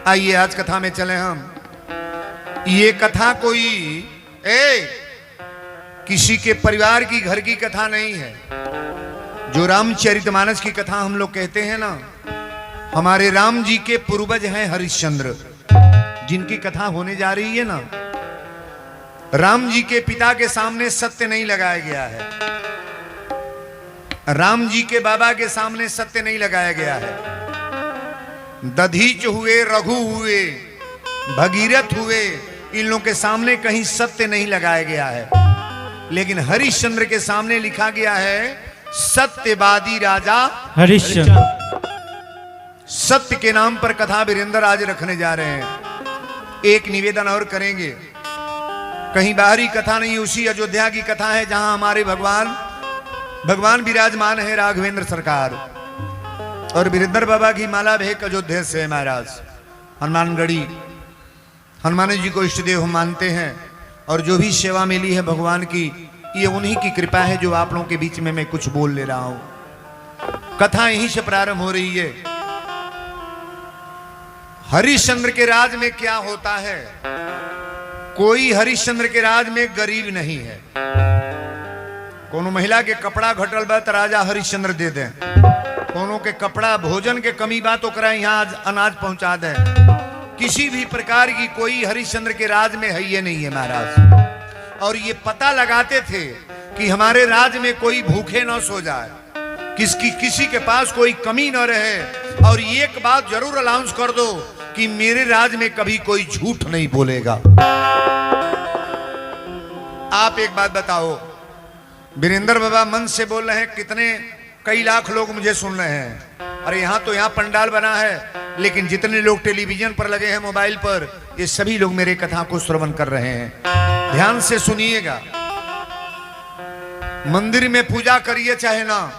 आइए आज कथा में चले हम। ये कथा कोई किसी के परिवार की घर की कथा नहीं है। जो रामचरितमानस की कथा हम लोग कहते हैं ना, हमारे राम जी के पूर्वज हैं हरिश्चंद्र, जिनकी कथा होने जा रही है ना। राम जी के पिता के सामने सत्य नहीं लगाया गया है, राम जी के बाबा के सामने सत्य नहीं लगाया गया है। दधीच हुए, रघु हुए, भगीरथ हुए, इन लोगों के सामने कहीं सत्य नहीं लगाया गया है। लेकिन हरिश्चंद्र के सामने लिखा गया है सत्यवादी राजा हरिश्चंद्र। सत्य के नाम पर कथा वीरेंद्र आज रखने जा रहे हैं। एक निवेदन और करेंगे, कहीं बाहरी कथा नहीं, उसी अयोध्या की कथा है जहां हमारे भगवान विराजमान है, राघवेंद्र सरकार। और वीरेंद्र बाबा की माला भेक अयोध्या से महाराज हनुमानगढ़ी। हनुमान जी को इष्ट देव हम मानते हैं, और जो भी सेवा मिली है भगवान की, ये उन्हीं की कृपा है जो आप लोगों के बीच में मैं कुछ बोल ले रहा हूं। कथा यहीं से प्रारंभ हो रही है। हरिश्चंद्र के राज में क्या होता है? कोई हरिश्चंद्र के राज में गरीब नहीं है। कोनो महिला के कपड़ा घटल बा तो राजा हरिश्चंद्र दे दें, कोनो के कपड़ा भोजन के कमी बा तो करा यहाँ अनाज पहुंचा दें। किसी भी प्रकार की कोई हरिश्चंद्र के राज में है ये नहीं है महाराज। और ये पता लगाते थे कि हमारे राज में कोई भूखे न सो जाए, किसी के पास कोई कमी न रहे। और एक बात जरूर अनाउंस कर दो कि मेरे राज में कभी कोई झूठ नहीं बोलेगा। आप एक बात बताओ, वीरेंद्र बाबा मन से बोल रहे हैं, कितने कई लाख लोग मुझे सुन रहे हैं। अरे यहाँ तो यहाँ पंडाल बना है, लेकिन जितने लोग टेलीविजन पर लगे हैं, मोबाइल पर, ये सभी लोग मेरे कथा को श्रवण कर रहे हैं। ध्यान से सुनिएगा। मंदिर में पूजा करिए चाहे ना,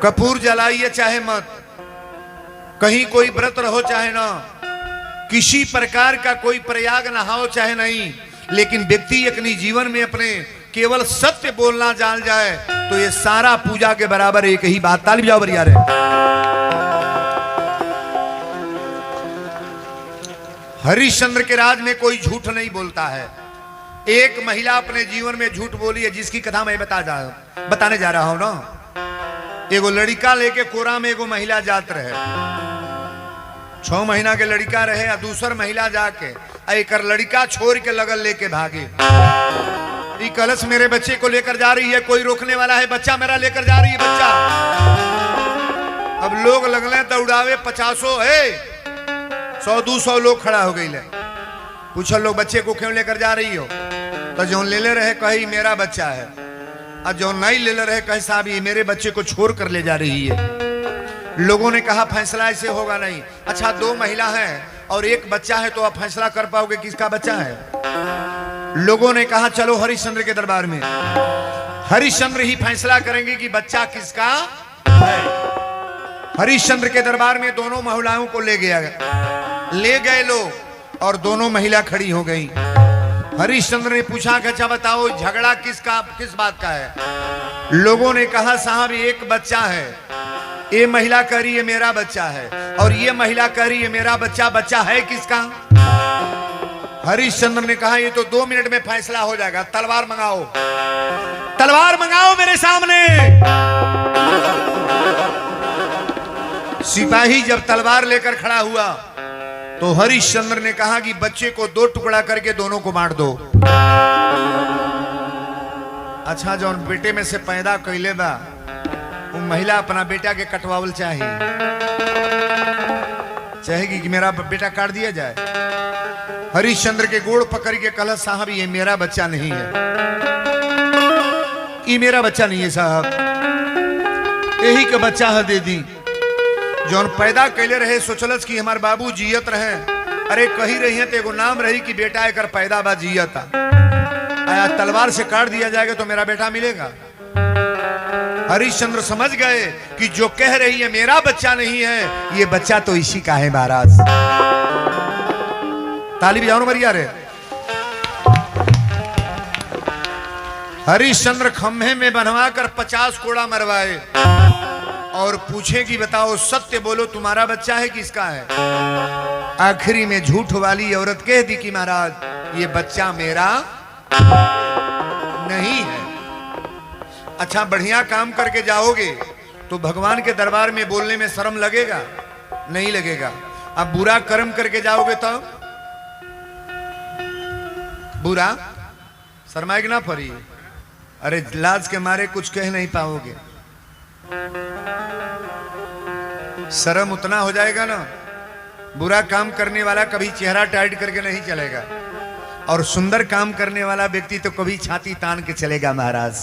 कपूर जलाइए चाहे मत, कहीं कोई व्रत रहो चाहे ना, किसी प्रकार का कोई प्रयाग नहाओ चाहे नहीं, लेकिन व्यक्ति अपनी जीवन में अपने केवल सत्य बोलना जान जाए तो ये सारा पूजा के बराबर एक ही बात। ताली बजाओ बरिया रे। हरिश्चंद्र के राज में कोई झूठ नहीं बोलता है। एक महिला अपने जीवन में झूठ बोली है, जिसकी कथा मैं बताने जा रहा हूं ना। एगो लड़का लेके कोरा में एगो महिला जात रहे, 6 महीना के लड़का रहे, और दूसर महिला जाके एक लड़का छोड़ के लगल लेके भागे। कलश मेरे बच्चे को लेकर जा रही है, कोई रोकने वाला है? बच्चा मेरा लेकर जा रही है बच्चा। अब लोग लगले दौड़ावे, 50 100-200 लोग खड़ा हो गई। पूछो लोग बच्चे को क्यों लेकर जा रही हो? तो जो ले ले रहे कही मेरा बच्चा है, और जो नहीं ले ले रहे कहे साहब ये मेरे बच्चे को छोड़ कर ले जा रही है। लोगों ने कहा फैसला ऐसे होगा नहीं। अच्छा 2 महिला हैं और एक बच्चा है, तो आप फैसला कर पाओगे किसका बच्चा है? लोगों ने कहा चलो हरिश्चंद्र के दरबार में, हरिश्चंद्र ही फैसला करेंगे कि बच्चा किसका है। हरिश्चंद्र के दरबार में दोनों महिलाओं को ले गए लोग, और दोनों महिला खड़ी हो गई। हरिश्चंद्र ने पूछा कि अच्छा बताओ झगड़ा किस बात का है? लोगों ने कहा साहब एक बच्चा है, ये महिला कह रही है मेरा बच्चा है, और ये महिला कह रही है मेरा बच्चा। बच्चा है किसका? हरिश्चंद्र ने कहा ये तो 2 मिनट में फैसला हो जाएगा, तलवार मंगाओ, तलवार मंगाओ मेरे सामने। सिपाही जब तलवार लेकर खड़ा हुआ तो हरिश्चंद्र ने कहा कि बच्चे को 2 टुकड़ा करके दोनों को बांट दो। अच्छा जो बेटे में से पैदा कैले बा, वो महिला अपना बेटा के कटवावल चाहेगी कि मेरा बेटा काट दिया जाए। हरिश्चंद्र के गोड़ पकड़ के कहा साहब ये मेरा बच्चा नहीं है, ये मेरा बच्चा नहीं है साहब, यही का बच्चा है दे दी। जौन पैदा कैले रहे सोचलस कि हमारे बाबू जियत रहे, अरे कही रही है तो एगो नाम रही कि बेटा एक पैदा बा जियता, आया तलवार से काट दिया जाएगा तो मेरा बेटा मिलेगा। हरिश्चंद्र समझ गए कि जो कह रही है मेरा बच्चा नहीं है, ये बच्चा तो इसी का है महाराज। ताली बजाओ मरिया रे। हरिश्चंद्र खम्भे में बनवा कर 50 कोड़ा मरवाए और पूछे कि बताओ सत्य बोलो तुम्हारा बच्चा है किसका है? आखिरी में झूठ वाली औरत कह दी कि महाराज ये बच्चा मेरा नहीं है। अच्छा बढ़िया काम करके जाओगे तो भगवान के दरबार में बोलने में शर्म लगेगा? नहीं लगेगा। अब बुरा कर्म करके जाओगे तो बुरा शर्माएगी ना पड़ी। अरे लाज के मारे कुछ कह नहीं पाओगे, शर्म उतना हो जाएगा ना। बुरा काम करने वाला कभी चेहरा टाइट करके नहीं चलेगा, और सुंदर काम करने वाला व्यक्ति तो कभी छाती तान के चलेगा। महाराज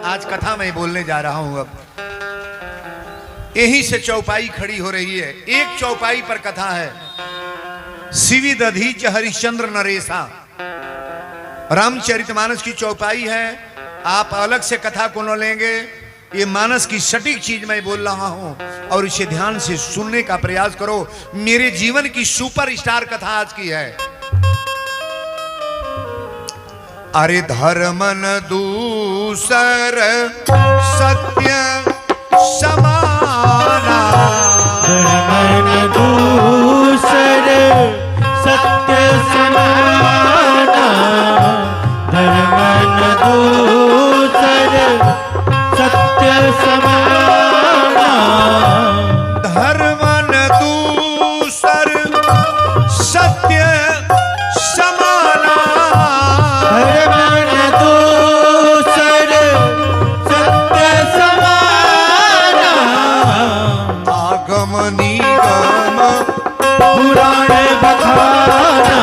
आज कथा मैं बोलने जा रहा हूं। अब यहीं से चौपाई खड़ी हो रही है। एक चौपाई पर कथा है। शिवी दधीच हरिश्चंद्र नरेशा, रामचरितमानस की चौपाई है। आप अलग से कथा को न लेंगे, ये मानस की सटीक चीज मैं बोल रहा हूं और इसे ध्यान से सुनने का प्रयास करो। मेरे जीवन की सुपरस्टार कथा आज की है। अरे धर्मन दूसर सत्य समाना, धर्मन दूसर सत्य समाना, धर्मन दूसर सत्य समाना, धर्मन दूसर सत्य समाना, धर्मन दूसर सत्य समाना, आगम निगम पुराण बखाना,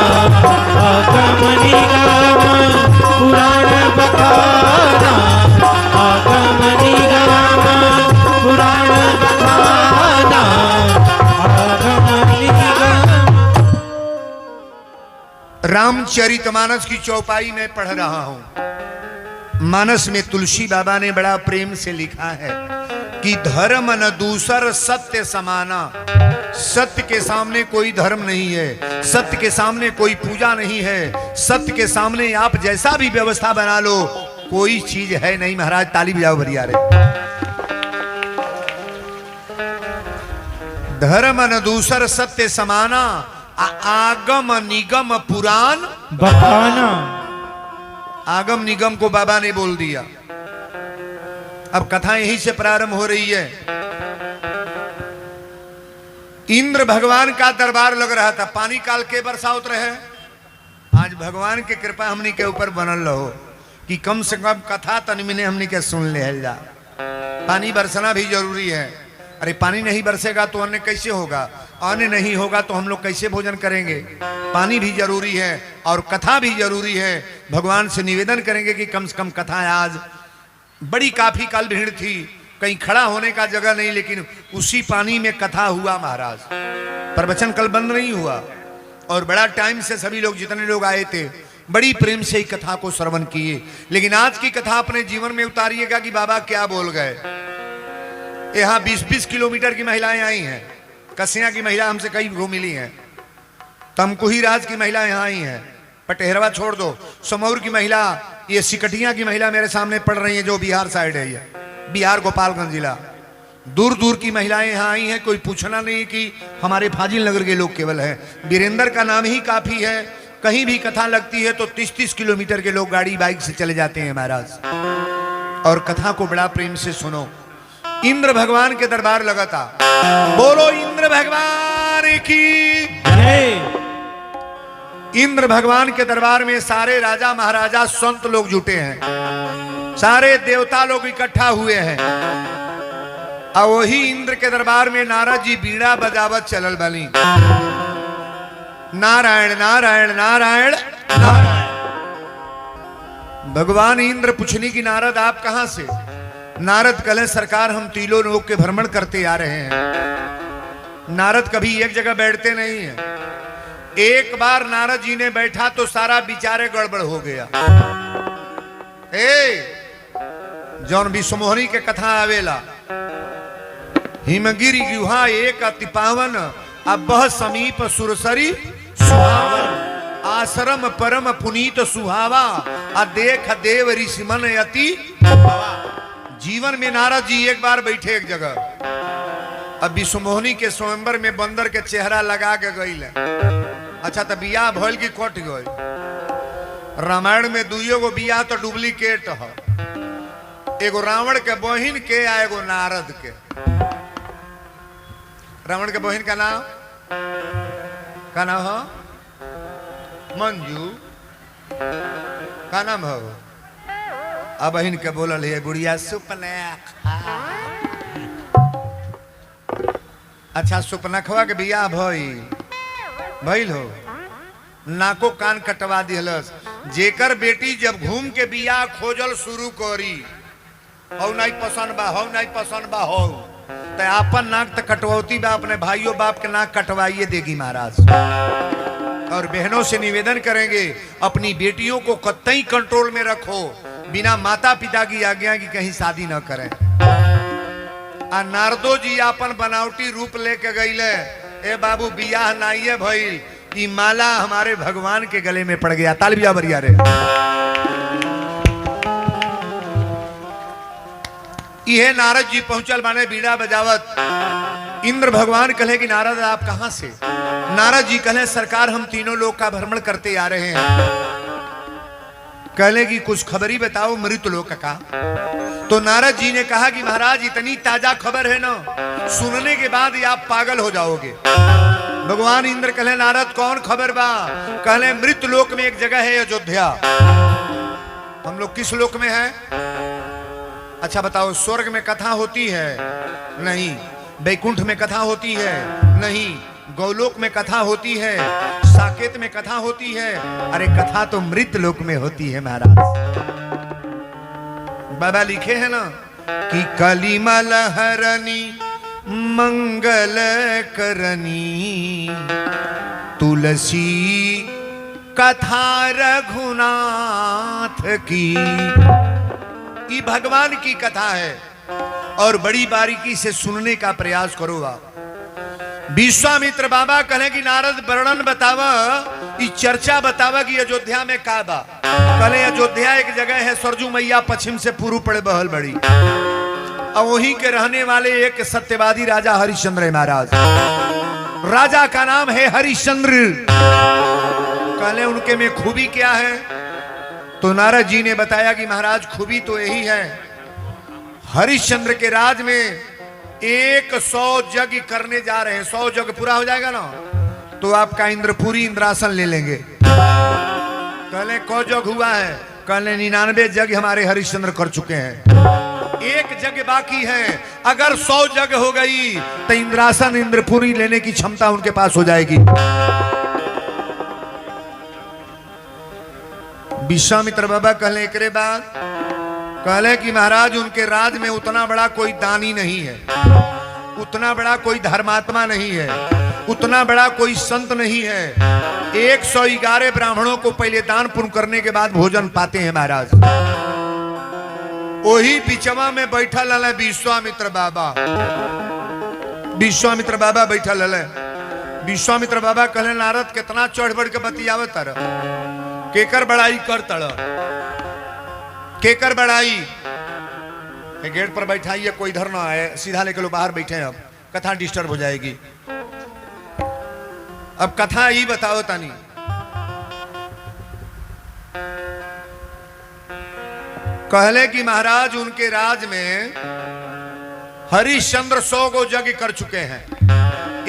आगम निगम पुराण बखाना, आगम निगम पुराण बखाना, आगम निगम। रामचरितमानस की चौपाई में पढ़ रहा हूं। मानस में तुलसी बाबा ने बड़ा प्रेम से लिखा है कि धर्म न दूसर सत्य समाना। सत्य के सामने कोई धर्म नहीं है, सत्य के सामने कोई पूजा नहीं है, सत्य के सामने आप जैसा भी व्यवस्था बना लो कोई चीज है नहीं। महाराज ताली बजाओ बढ़िया रे। धर्म न दूसर सत्य समाना, आगम निगम पुराण बखाना। आगम निगम को बाबा ने बोल दिया। अब कथा यहीं से प्रारंभ हो रही है। इंद्र भगवान का दरबार लग रहा था। पानी काल के बरसात रहे। आज भगवान की कृपा हमनी के ऊपर बनल रहो कि कम से कम कथा तनिमिने हमनी के सुन ले जा। पानी बरसना भी जरूरी है। अरे पानी नहीं बरसेगा तो अन्न कैसे होगा? अन्न नहीं होगा तो हम लोग कैसे भोजन करेंगे? पानी भी जरूरी है और कथा भी जरूरी है। भगवान से निवेदन करेंगे कि कम से कम कथा आज बड़ी काफी काल भीड़ थी, कहीं खड़ा होने का जगह नहीं, लेकिन उसी पानी में कथा हुआ। महाराज प्रवचन कल बंद नहीं हुआ और बड़ा टाइम से सभी लोग जितने लोग आए थे बड़ी प्रेम से ही कथा को श्रवण किए। लेकिन आज की कथा अपने जीवन में उतारिएगा कि बाबा क्या बोल गए। यहाँ 20-20 किलोमीटर की महिलाएं आई हैं। कसिया की महिला हमसे कई गो मिली हैं, तमकुही राज की महिला यहाँ आई हैं, पटेहरवा छोड़ दो, समौर की महिला, ये सिकटिया की महिला मेरे सामने पड़ रही है जो बिहार साइड है, ये बिहार गोपालगंज जिला। दूर दूर की महिलाएं यहाँ आई हैं। कोई पूछना नहीं कि हमारे फाजिल नगर के लोग केवल हैं। वीरेंद्र का नाम ही काफी है। कहीं भी कथा लगती है तो 30-30 किलोमीटर के लोग गाड़ी बाइक से चले जाते हैं महाराज। और कथा को बड़ा प्रेम से सुनो। इंद्र भगवान के दरबार लगा था। बोलो इंद्र भगवान की जय। इंद्र भगवान के दरबार में सारे राजा महाराजा संत लोग जुटे हैं, सारे देवता लोग इकट्ठा हुए हैं। और वही इंद्र के दरबार में नारद जी बीड़ा बजावत चलल बनी। नारायण नारायण नारायण नारायण। भगवान इंद्र पूछनी की नारद आप कहां से? नारद कहे सरकार हम तीनों लोग के भ्रमण करते आ रहे हैं। नारद कभी एक जगह बैठते नहीं है। एक बार नारद जी ने बैठा तो सारा विचारे गड़बड़ हो गया। जौन विश्वमोहनी के कथा आवेला, हिमगिरी गुहा एक अति पावन, अब बह समीप सुरसरी सुहावन, आश्रम परम पुनीत सुहावा, आ देख देव ऋषि मन अति। जीवन में नारद जी एक बार बैठे एक जगह, अब विश्वमोहनी के स्वयंवर में बंदर के चेहरा लगा के गई। अच्छा तो बियाह भइल की कट गई। रामायण में दुइयो गो बियाह तो डुप्लीकेट है, एगो रावण के बहिन के आ एगो नारद के। रावण के बहिन का नाम है मंजू, का नाम है? अब बहिन के बोलल है गुड़िया सुपना। अच्छा सुपनखवा के बियाह भइल हो, नाको कान कटवा दिहलस। जेकर बेटी जब घूम के बियाह खोजल शुरू करी, हौ नहीं पसंद बा, हौ नहीं पसंद बा, हो तो अपन नाक तक कटवौती बा, अपने भाइयों बाप के नाक कटवाइए देगी महाराज। और बहनों से निवेदन करेंगे अपनी बेटियों को कतई कंट्रोल में रखो, बिना माता पिता की आज्ञा की कहीं शादी न करें। आ नारदो जी अपन बनावटी रूप लेके गईले, ए बाबू बियाह नाइये भइल, ई माला हमारे भगवान के गले में पड़ गया। तालिया बरिया रे। ये नारद जी पहुंचल माने बीड़ा बजावत। इंद्र भगवान कहे कि नारद आप कहां से? नारद जी कहे सरकार हम तीनों लोग का भ्रमण करते आ रहे हैं। कहले कि कुछ खबरी बताओ मृत लोक का। तो नारद जी ने कहा कि महाराज इतनी ताजा खबर है ना, सुनने के बाद ही आप पागल हो जाओगे। भगवान इंद्र कहे नारद कौन खबर बा? कहले मृत लोक में एक जगह है अयोध्या। हम लोग किस लोक में है? अच्छा बताओ, स्वर्ग में कथा होती है? नहीं। वैकुंठ में कथा होती है? नहीं। गौलोक में कथा होती है? साकेत में कथा होती है? अरे कथा तो मृत लोक में होती है महाराज। बाबा लिखे हैं ना कि कलिमल हरनी मंगल करनी, तुलसी कथा रघुनाथ की। ये भगवान की कथा है और बड़ी बारीकी से सुनने का प्रयास करो आप। विश्वामित्र बाबा कहे कि नारद वर्णन बतावा, ये चर्चा बतावा कि अयोध्या में का बा। कले अयोध्या एक जगह है, सरजू मैया पश्चिम से पूर्व पड़े बहल बड़ी, और वहीं के रहने वाले एक सत्यवादी राजा हरिश्चंद्र है महाराज। राजा का नाम है हरिश्चंद्र। कहले उनके में खूबी क्या है? तो नारद जी ने बताया कि महाराज खूबी तो यही है, हरिश्चंद्र के राज में 100 यज्ञ करने जा रहे हैं। 100 यज्ञ पूरा हो जाएगा ना तो आपका इंद्रपुरी इंद्रासन ले लेंगे। कहले कौ यज्ञ हुआ है? कहले 99 यज्ञ हमारे हरिश्चंद्र कर चुके हैं, एक यज्ञ बाकी है। अगर 100 यज्ञ हो गई तो इंद्रासन इंद्रपुरी लेने की क्षमता उनके पास हो जाएगी। विश्वामित्र बाबा कहले एकरे बाद कहले कि महाराज उनके राज में उतना बड़ा कोई दानी नहीं है, उतना बड़ा कोई धर्मात्मा नहीं है, उतना बड़ा कोई संत नहीं है। 111 ब्राह्मणों को पहले दान पुण्य करने के बाद भोजन पाते हैं महाराज। वही बिचवा में बैठा लल विश्वामित्र बाबा। विश्वामित्र बाबा बैठा लल। विश्वामित्र बाबा कहले नारद कितना चढ़ बढ़ के बतियावत तर, केकर बड़ाई कर तड़, केकर बड़ाई। गेट पर बैठाइए, कोई इधर ना आए, सीधा लेके लो बाहर बैठे हैं। अब कथा डिस्टर्ब हो जाएगी। अब कथा ही बताओ तानी। कहले कि महाराज उनके राज में हरिश्चंद्र 100 गो यज्ञ कर चुके हैं,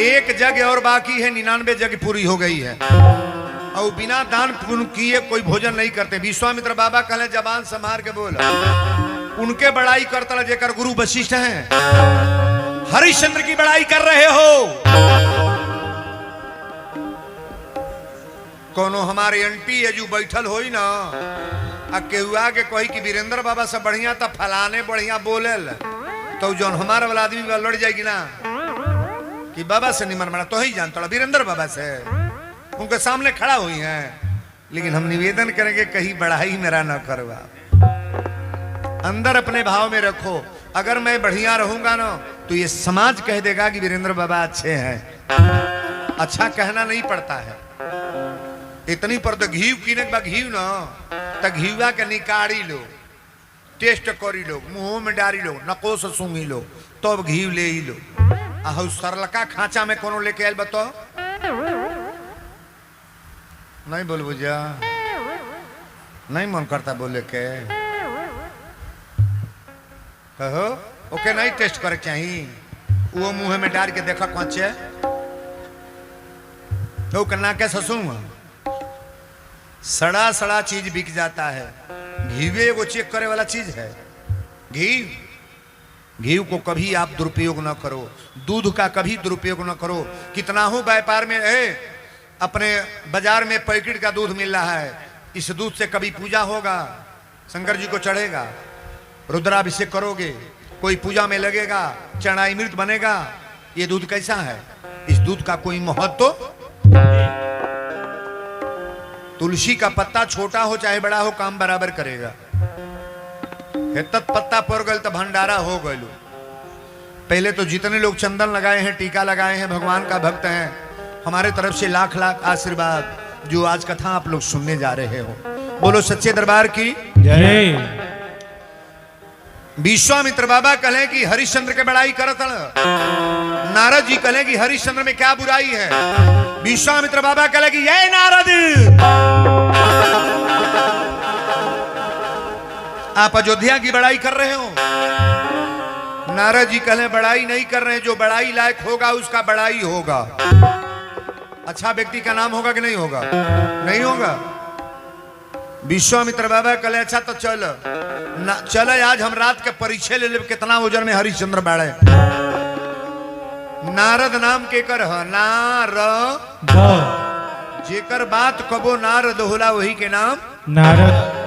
एक यज्ञ और बाकी है, 99 यज्ञ पूरी हो गई है, और बिना दान पुण्य किए कोई भोजन नहीं करते। विश्वामित्र बाबा कहले जबान संभार के बोल, उनके बड़ाई करता जेकर गुरु वशिष्ठ हैं, हरिश्चंद्र की बड़ाई कर रहे हो। कोनो हमारे एंटी जो बैठल होई ना, आ केहुआ के कही कि वीरेंद्र बाबा से बढ़िया तो फलाने बढ़िया बोलेल, तो जो हमारा वाला आदमी लड़ जाएगी ना कि बाबा से निमन बना तो ही जानता वीरेंद्र बाबा से, उनके सामने खड़ा हुई हैं। लेकिन हम निवेदन करेंगे कहीं बढ़ाई मेरा न करवा, अंदर अपने भाव में रखो। अगर मैं बढ़िया रहूंगा ना तो ये समाज कह देगा कि वीरेंद्र बाबा अच्छे हैं। अच्छा कहना नहीं पड़ता है, इतनी पर तो घी कीने के घी ना तो घीवा के निकाली लो, टेस्ट करी लो, मुंह में डाली लो, नको से सूंघी लो, तो अब घी ले ही लो। आहू सरलका खांचा में कोनो लेके आयल बताओ नहीं बोल बुझा नहीं मन करता बोले के कहो ओके नहीं टेस्ट करे चाहिए वो मुंह में डाल के देखा कौचे तो करना के ससुर सड़ा सड़ा चीज बिक जाता है घीवे वो चेक करे वाला चीज है घी को कभी आप दुरुपयोग न करो दूध का कभी दुरुपयोग न करो कितना हो व्यापार में है अपने बाजार में पैकेट का दूध मिल रहा है इस दूध से कभी पूजा होगा शंकर जी को चढ़ेगा रुद्राभिषेक करोगे कोई पूजा में लगेगा चरणामृत बनेगा ये दूध कैसा है इस दूध का कोई महत्व तुलसी का पत्ता छोटा हो चाहे बड़ा हो काम बराबर करेगा पत्ता पड़ गल तो भंडारा हो गलू पहले तो जितने लोग चंदन लगाए हैं टीका लगाए हैं भगवान का भक्त हैं हमारे तरफ से लाख लाख आशीर्वाद जो आज कथा आप लोग सुनने जा रहे हो बोलो सच्चे दरबार की जय। विश्वामित्र बाबा कहें कि हरिश्चंद्र के बड़ाई करत नारद जी कहें कि हरिश्चंद्र में क्या बुराई है विश्वामित्र बाबा कहें कि ये नारद आप अयोध्या की बड़ाई कर रहे हो नारद जी कहें बड़ाई नहीं कर रहे जो बड़ाई लायक होगा उसका बड़ाई होगा अच्छा व्यक्ति का नाम होगा कि नहीं होगा नहीं होगा विश्वामित्र बाबा कहे अच्छा तो चल आज हम रात के परीक्षे ले ले कितना वजन में हरिश्चंद्र बाड़े नारद नाम के कर नारद जेकर बात कबो नारद होला वही के नाम नारद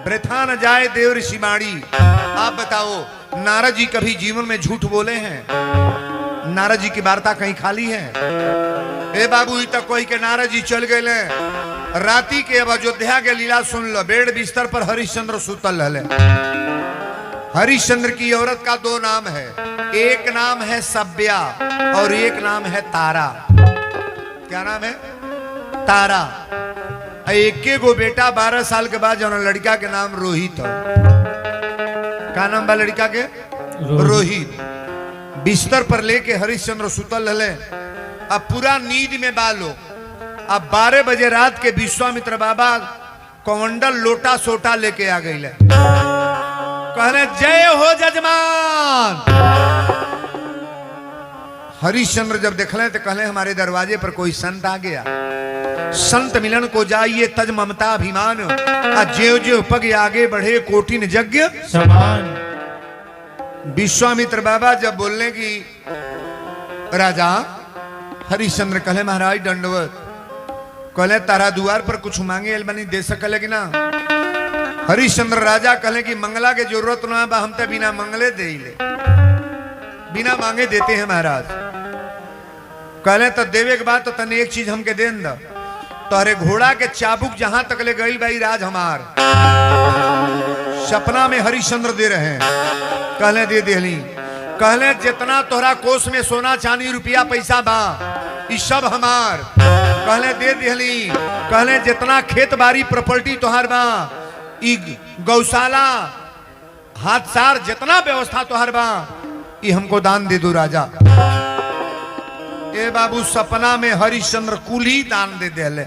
वृथा न जाए देव ऋषि बाणी आप बताओ नारद जी कभी जीवन में झूठ बोले हैं नारद जी की वार्ता कहीं खाली है ए बाबू तक कोई के नारद जी चल गए राती के अब अयोध्या के लीला सुन लो बेड बिस्तर पर हरिश्चंद्र सुतल रहले हरिश्चंद्र की औरत का दो नाम है एक नाम है सभ्या और एक नाम है तारा क्या नाम है तारा एक गो बेटा 12 साल के बाद जो लड़का के नाम रोहित है क्या नाम बा लड़का के रोहित बिस्तर पर लेके हरिश्चंद्र सुतल रहले अब पूरा नींद में बालो अब 12 बजे रात के विश्वामित्र बाबा कमंडल लोटा सोटा लेके आ गई कहने जय हो जजमान हरिश्चंद्र जब देखले तो कहले हमारे दरवाजे पर कोई संत आ गया संत मिलन को जाइए तज ममता अभिमान ज्यो ज्यो पग आगे बढ़े कोटिन यज्ञ समान विश्वामित्र बाबा जब बोलने की राजा हरिश्चंद्र कहले महाराज दंडवत कहले तारा द्वार पर कुछ मांगे एलबनी दे सकले कि ना हरिश्चंद्र राजा कहले कि मंगला के जरूरत ना बा हम तो बिना मंगले दे ले बिना मांगे देते हैं महाराज कहले तो देवे के बाद तो तने एक चीज हमके देन द तोहरे घोड़ा के चाबुक जहां तक ले गई भाई राज हमार सपना में हरिश्चंद्र दे रहे हैं कहले दे देली कहले जितना तोहरा कोष में सोना चांदी रुपया पैसा बा ई सब हमार कहले दे देली कहले जितना खेत बाड़ी प्रॉपर्टी तोहार बा ई गौशाला हाथसार जितना व्यवस्था तोहार बा ई हमको दान दे दो राजा ए बाबू सपना में हरिश्चंद्र कुल ही दान दे देले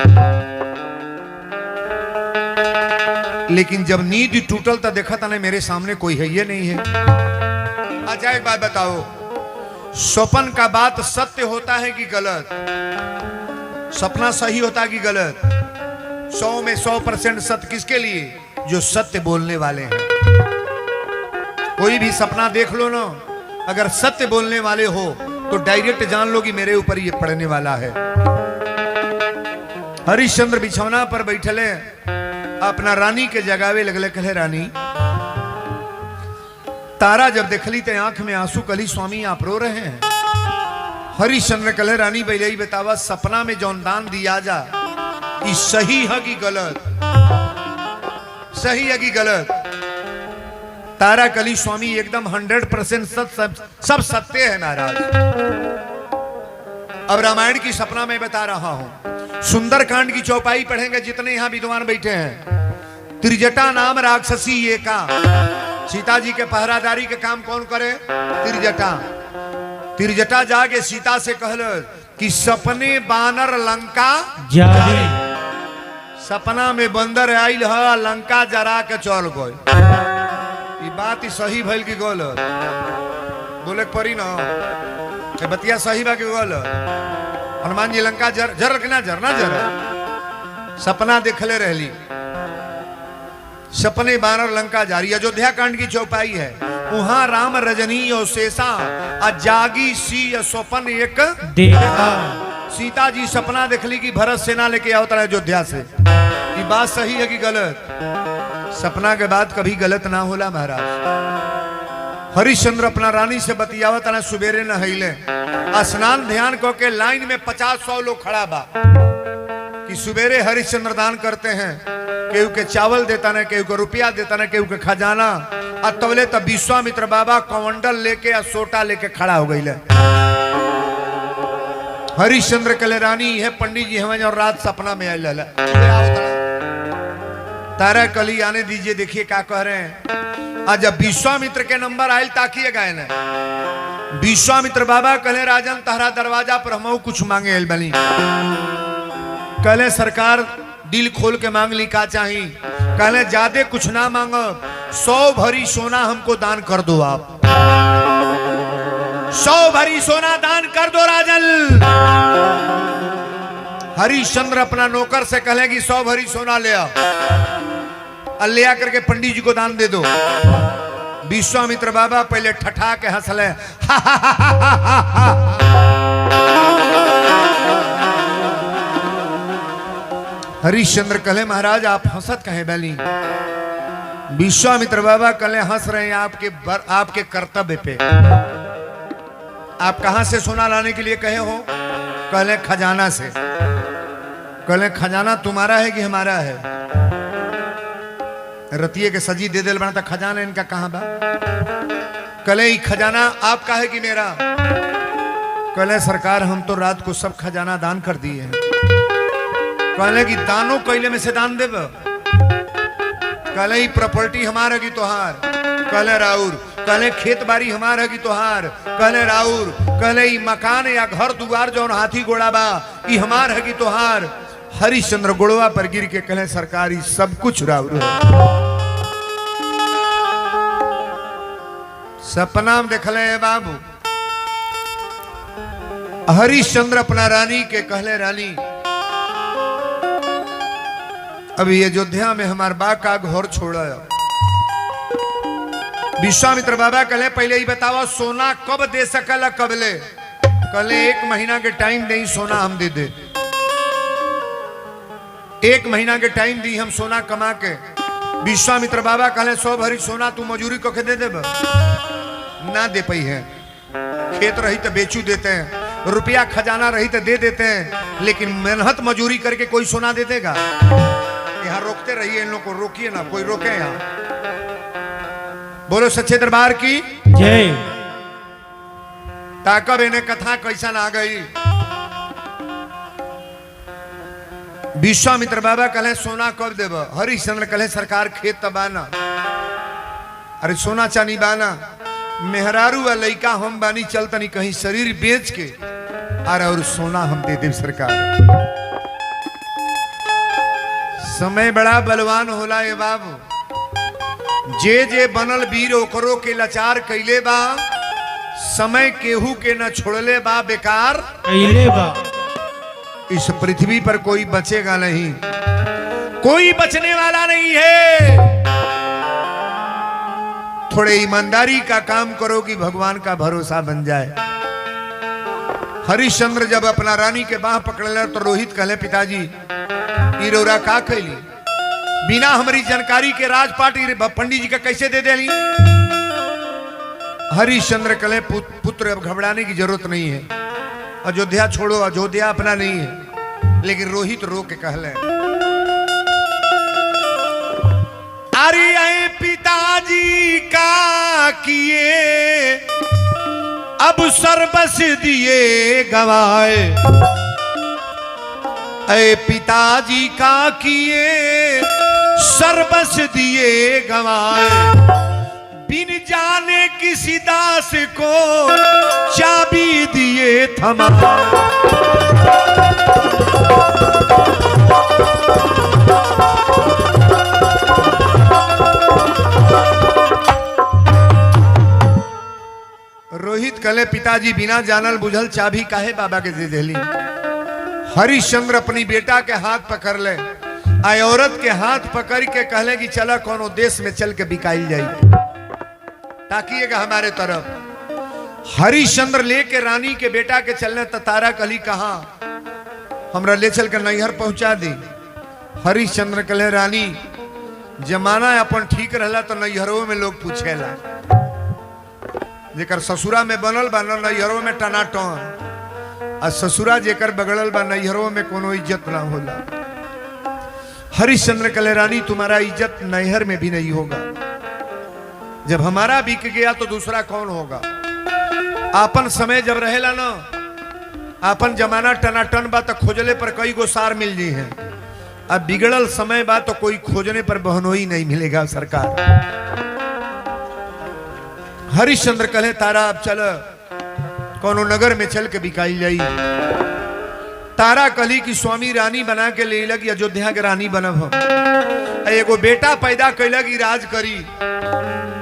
लेकिन जब नींद टूटल तो देखा था मेरे सामने कोई है ये नहीं है अच्छा एक बात बताओ स्वप्न का बात सत्य होता है कि गलत सपना सही होता है कि गलत 100 में 100% सत्य किसके लिए जो सत्य बोलने वाले हैं कोई भी सपना देख लो ना अगर सत्य बोलने वाले हो तो डायरेक्ट जान लो कि मेरे ऊपर ये पड़ने वाला है हरिश्चंद्र बिछौना पर बैठले अपना रानी के जगावे लगले कहले रानी तारा जब देखली तो आंख में आंसू कली स्वामी आप रो रहे हैं हरिश्चंद्र कहले रानी पहले ही बतावा सपना में जौन दान दिया जा ये सही है कि गलत सही है कि गलत तारा कली स्वामी एकदम 100% सब सत्य है महाराज अब रामायण की सपना में बता रहा हूं सुंदरकांड की चौपाई पढ़ेंगे जितने यहां विद्वान बैठे हैं त्रिजटा नाम राक्षसी एका सीता जी के पहरादारी के काम कौन करे त्रिजटा तिरजटा जाके सीता से कहल कि सपने बानर लंका जारी सपना में बंदर आइल ह लंका जरा के चल गए। ये बात ही सही भइल की गलत बोले के पड़ी ना ये बतिया सही बा की गलत। हनुमान जी लंका जर के ना जर सपना देखले रहली सपने बानर लंका जारी। अयोध्या कांड की चौपाई है वहां राम रजनी और शेषा आ जागी सी स्वपन एक देखा सीता जी सपना देखली कि भरत सेना लेके आओ तरह अयोध्या से। ये बात सही है कि गलत? सपना के बाद कभी गलत ना होला महाराज। हरिश्चंद्र अपना रानी से बतियावत तना सुबेरे नहैले स्नान ध्यान को के लाइन में 50-100 लोग खड़ा बा कि सुबेरे हरिश्चंद्र दान करते हैं। केहू के चावल देता ना केहू के रुपया देता ना केहू के खजाना। तबले तब विश्वामित्र बाबा कमंडल लेके या सोटा लेके खड़ा हो गई। हरिश्चंद्र कले रानी है पंडित जी हमें और रात सपना में आए तारा कली आने दीजिए देखिए क्या कह रहे हैं। आज जब विश्वामित्र के नंबर आयल ताकिए गए न विश्वामित्र बाबा कले राजन तहरा दरवाजा पर हम कुछ मांगे एल बनी कले सरकार दिल खोल के मांग ली का चाही। कहले ज्यादा कुछ ना मांगो 100 भरी सोना हमको दान कर दो आप 100 भरी सोना दान कर दो राजन। हरिश्चंद्र अपना नौकर से कहे कि 100 भरी सोना ले आओ ले आकर के पंडित जी को दान दे दो। विश्वामित्र बाबा पहले ठठा के हंसले हरिश्चंद्र कहे महाराज आप हंसत कहे बैली। विश्वामित्र बाबा कले हंस रहे हैं आपके कर्तव्य पे। आप कहां से सोना लाने के लिए कहे हो? कहले खजाना से। कहले खजाना तुम्हारा है कि हमारा है? रतिये के सजी दे दिल बना खजाना इनका कहां बा? कहले खजाना आपका है कि मेरा? कहले सरकार हम तो रात को सब खजाना दान कर दिए हैं। कहले कि दानों कैले में से दान देव? कहले प्रॉपर्टी हमारा की तोहार? कहले राउर। कहले खेत बाड़ी हमारा है कि तोहार? कहले राउर। कहले मकान या घर दुआर जो हाथी घोड़ा बा ई हमार है कि तोहार? हरिश्चंद्र गोड़वा पर गिर के कहले सरकारी सब कुछ राउर है। सपना में देखले बाबू हरिश्चंद्र अपना रानी के कहले रानी अभी अयोध्या में हमार बा का घर छोड़ा। विश्वामित्र बाबा कहले पहले ही बताओ सोना कब दे सकला कब ले? कहले 1 महीना के टाइम दे सोना हम दे दे। 1 महीना के टाइम दी हम सोना कमा के। विश्वामित्र बाबा कहले 100 भरी सोना तू मजूरी को के दे दे ना दे पाई है। खेत रही तो बेचू देते हैं रुपया खजाना रही तो दे देते हैं लेकिन मेहनत मजूरी करके कोई सोना दे देगा? यहाँ रोकते रहिए इन लोग को रोकिए ना कोई रोके यहाँ। बोलो सच्चे दरबार की जय। ताकब इन्हें कथा कैसा ना गई। विश्वामित्र बाबा कहे सोना कब देव? हरिश्चंद्र कहे सरकार खेत तबाना। अरे सोना चानी बाना मेहरारू व लइका हम बानी चल तनी कहीं शरीर बेच के अरे और सोना हम दे दे सरकार। समय बड़ा बलवान होला ये बाबू। जे जे बनल वीर ओकरो के लाचार कैले बा। समय केहू के न छोड़ले बा बेकार कैले बा। इस पृथ्वी पर कोई बचेगा नहीं कोई बचने वाला नहीं है। थोड़े ईमानदारी का काम करो कि भगवान का भरोसा बन जाए। हरिश्चंद्र जब अपना रानी के बाह पकड़े तो रोहित कहले पिताजी इरोरा का कैली बिना हमारी जानकारी के राजपाट पंडित जी का कैसे दे देली? हरिश्चंद्र कहले पुत्र अब घबराने की जरूरत नहीं है। अयोध्या छोड़ो अयोध्या अपना नहीं है। लेकिन रोहित रो के कहले अरे पिताजी का किए अब सर्वस दिए गवाए। ऐ पिताजी का किए सर्वस दिए गवाए। बिन जाने किसी दास को चाबी दिए थमा। रोहित कले पिताजी बिना जानल बुझल चाबी काहे बाबा के दे देली। हरिश्चंद्र अपनी बेटा के हाथ पकड़ ले, आई औरत के हाथ पकड़ के कहले कि चला कोनो देश में चल के बिकाई जाई, ताकिएगा हमारे तरफ। हरिश्चंद्र लेके रानी के बेटा के चलने तो तारा कली कहा हमरा ले चल के नैहर पहुंचा दी। हरिश्चंद्र कले रानी जमाना अपन ठीक रहला तो नैहरों में लोग पूछेला, जेकर ससुरा में बनल बा नैहरों में टनाटन, आ ससुरा जेकर बगड़ल बा नैहरों में कोनो इज्जत ना होला। हरिश्चंद्र कले रानी तुम्हारा इज्जत नैहर में भी नहीं होगा, जब हमारा बिक गया तो दूसरा कौन होगा। आपन समय जब रहेला ना, आपन जमाना टनाटन बा तो खोजले पर कई गो सार मिल जी है, अब बिगड़ल समय बा तो कोई खोजने पर बहनोई नहीं मिलेगा सरकार। हरिश्चंद्र कहे तारा अब चल कोनो नगर में चल के बिकाई जाई। तारा कली की स्वामी रानी बना के ले लगी, अयोध्या के रानी बनब हम। एगो बेटा पैदा कैलगी राज करी,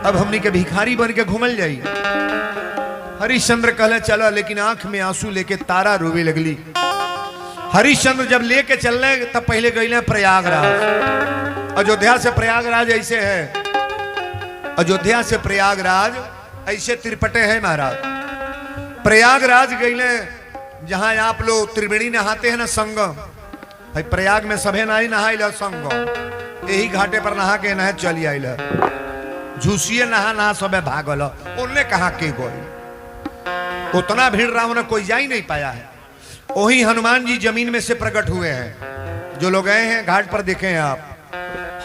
अब हमनी के भिखारी बन के घूमल जाई। हरिश्चंद्र कहले चला, लेकिन आंख में आंसू लेके तारा रोवे लगली। हरिश्चंद्र जब लेके चलने तब पहले गए प्रयागराज। अयोध्या से प्रयागराज ऐसे है, अयोध्या से प्रयागराज ऐसे तिरपटे हैं महाराज। प्रयागराज गए जहां आप लोग त्रिवेणी नहाते हैं ना, संगम। भाई प्रयाग में सभे नहीं नहाइल संगम, यही घाटे पर नहा के नहा चली आइल। झूसिए नहा नहा सबे भागल, उनने कहा के गई। उतना भीड़ रहा होना कोई जा ही नहीं पाया है। वही हनुमान जी जमीन में से प्रकट हुए हैं। जो लोग गए हैं घाट पर देखे हैं आप,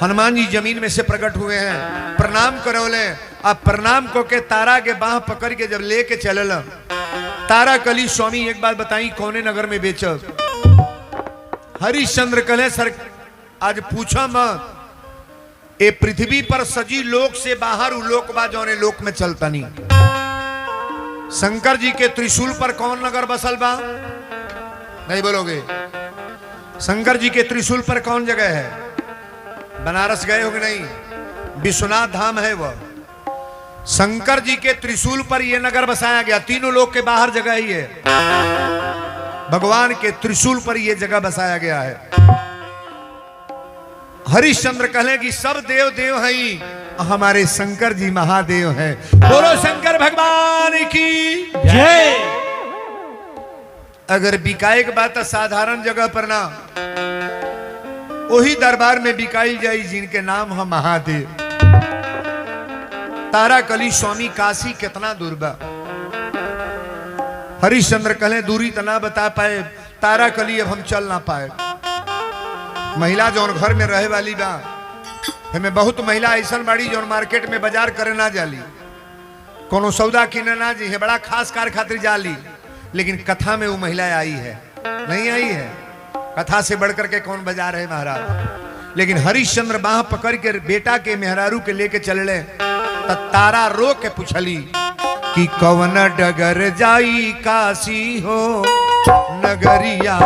हनुमान जी जमीन में से प्रकट हुए हैं, प्रणाम करौले। अब प्रणाम को के तारा के बाह पकड़ के जब लेके चलल, तारा कली स्वामी एक बात बताई कौने नगर में बेचब। हरिश्चंद्र कहे सर आज पूछा मत, ए पृथ्वी पर सजी लोक से बाहर उलोक बा जौने लोक में चलता नहीं। शंकर जी के त्रिशूल पर कौन नगर बसल बा? नहीं बोलोगे? शंकर जी के त्रिशूल पर कौन जगह है? बनारस गए हो कि नहीं? विश्वनाथ धाम है वह। शंकर जी के त्रिशूल पर यह नगर बसाया गया, तीनों लोग के बाहर जगह ही है। भगवान के त्रिशूल पर यह जगह बसाया गया है। हरिश्चंद्र कहे कि सब देव देव हैं, हमारे शंकर जी महादेव हैं। बोलो शंकर भगवान की जय। अगर बिकाए के बात साधारण जगह पर ना, वही दरबार में बिकाई जाई जिनके नाम है महादेव। तारा कली स्वामी काशी कितना दूर बा? हरिश्चंद्र कहे दूरी तो ना बता पाए। तारा कली अब हम चल ना पाए। महिला जौन घर में रहे वाली बा, हमें बहुत महिला ऐसा बाड़ी जौन मार्केट में बाजार करे ना जाली, कोनो सौदा किने ना जी है, बड़ा खास कार खातिर जाली, लेकिन कथा में वो महिला आई है नहीं आई है? कथा से बढ़कर के कौन बाजार है महाराज। लेकिन हरिश्चंद्र बाह पकड़ के बेटा के मेहरारू के लेके चलले, तारा रो के पूछली कि कवन डगर जाई काशी हो नगरिया।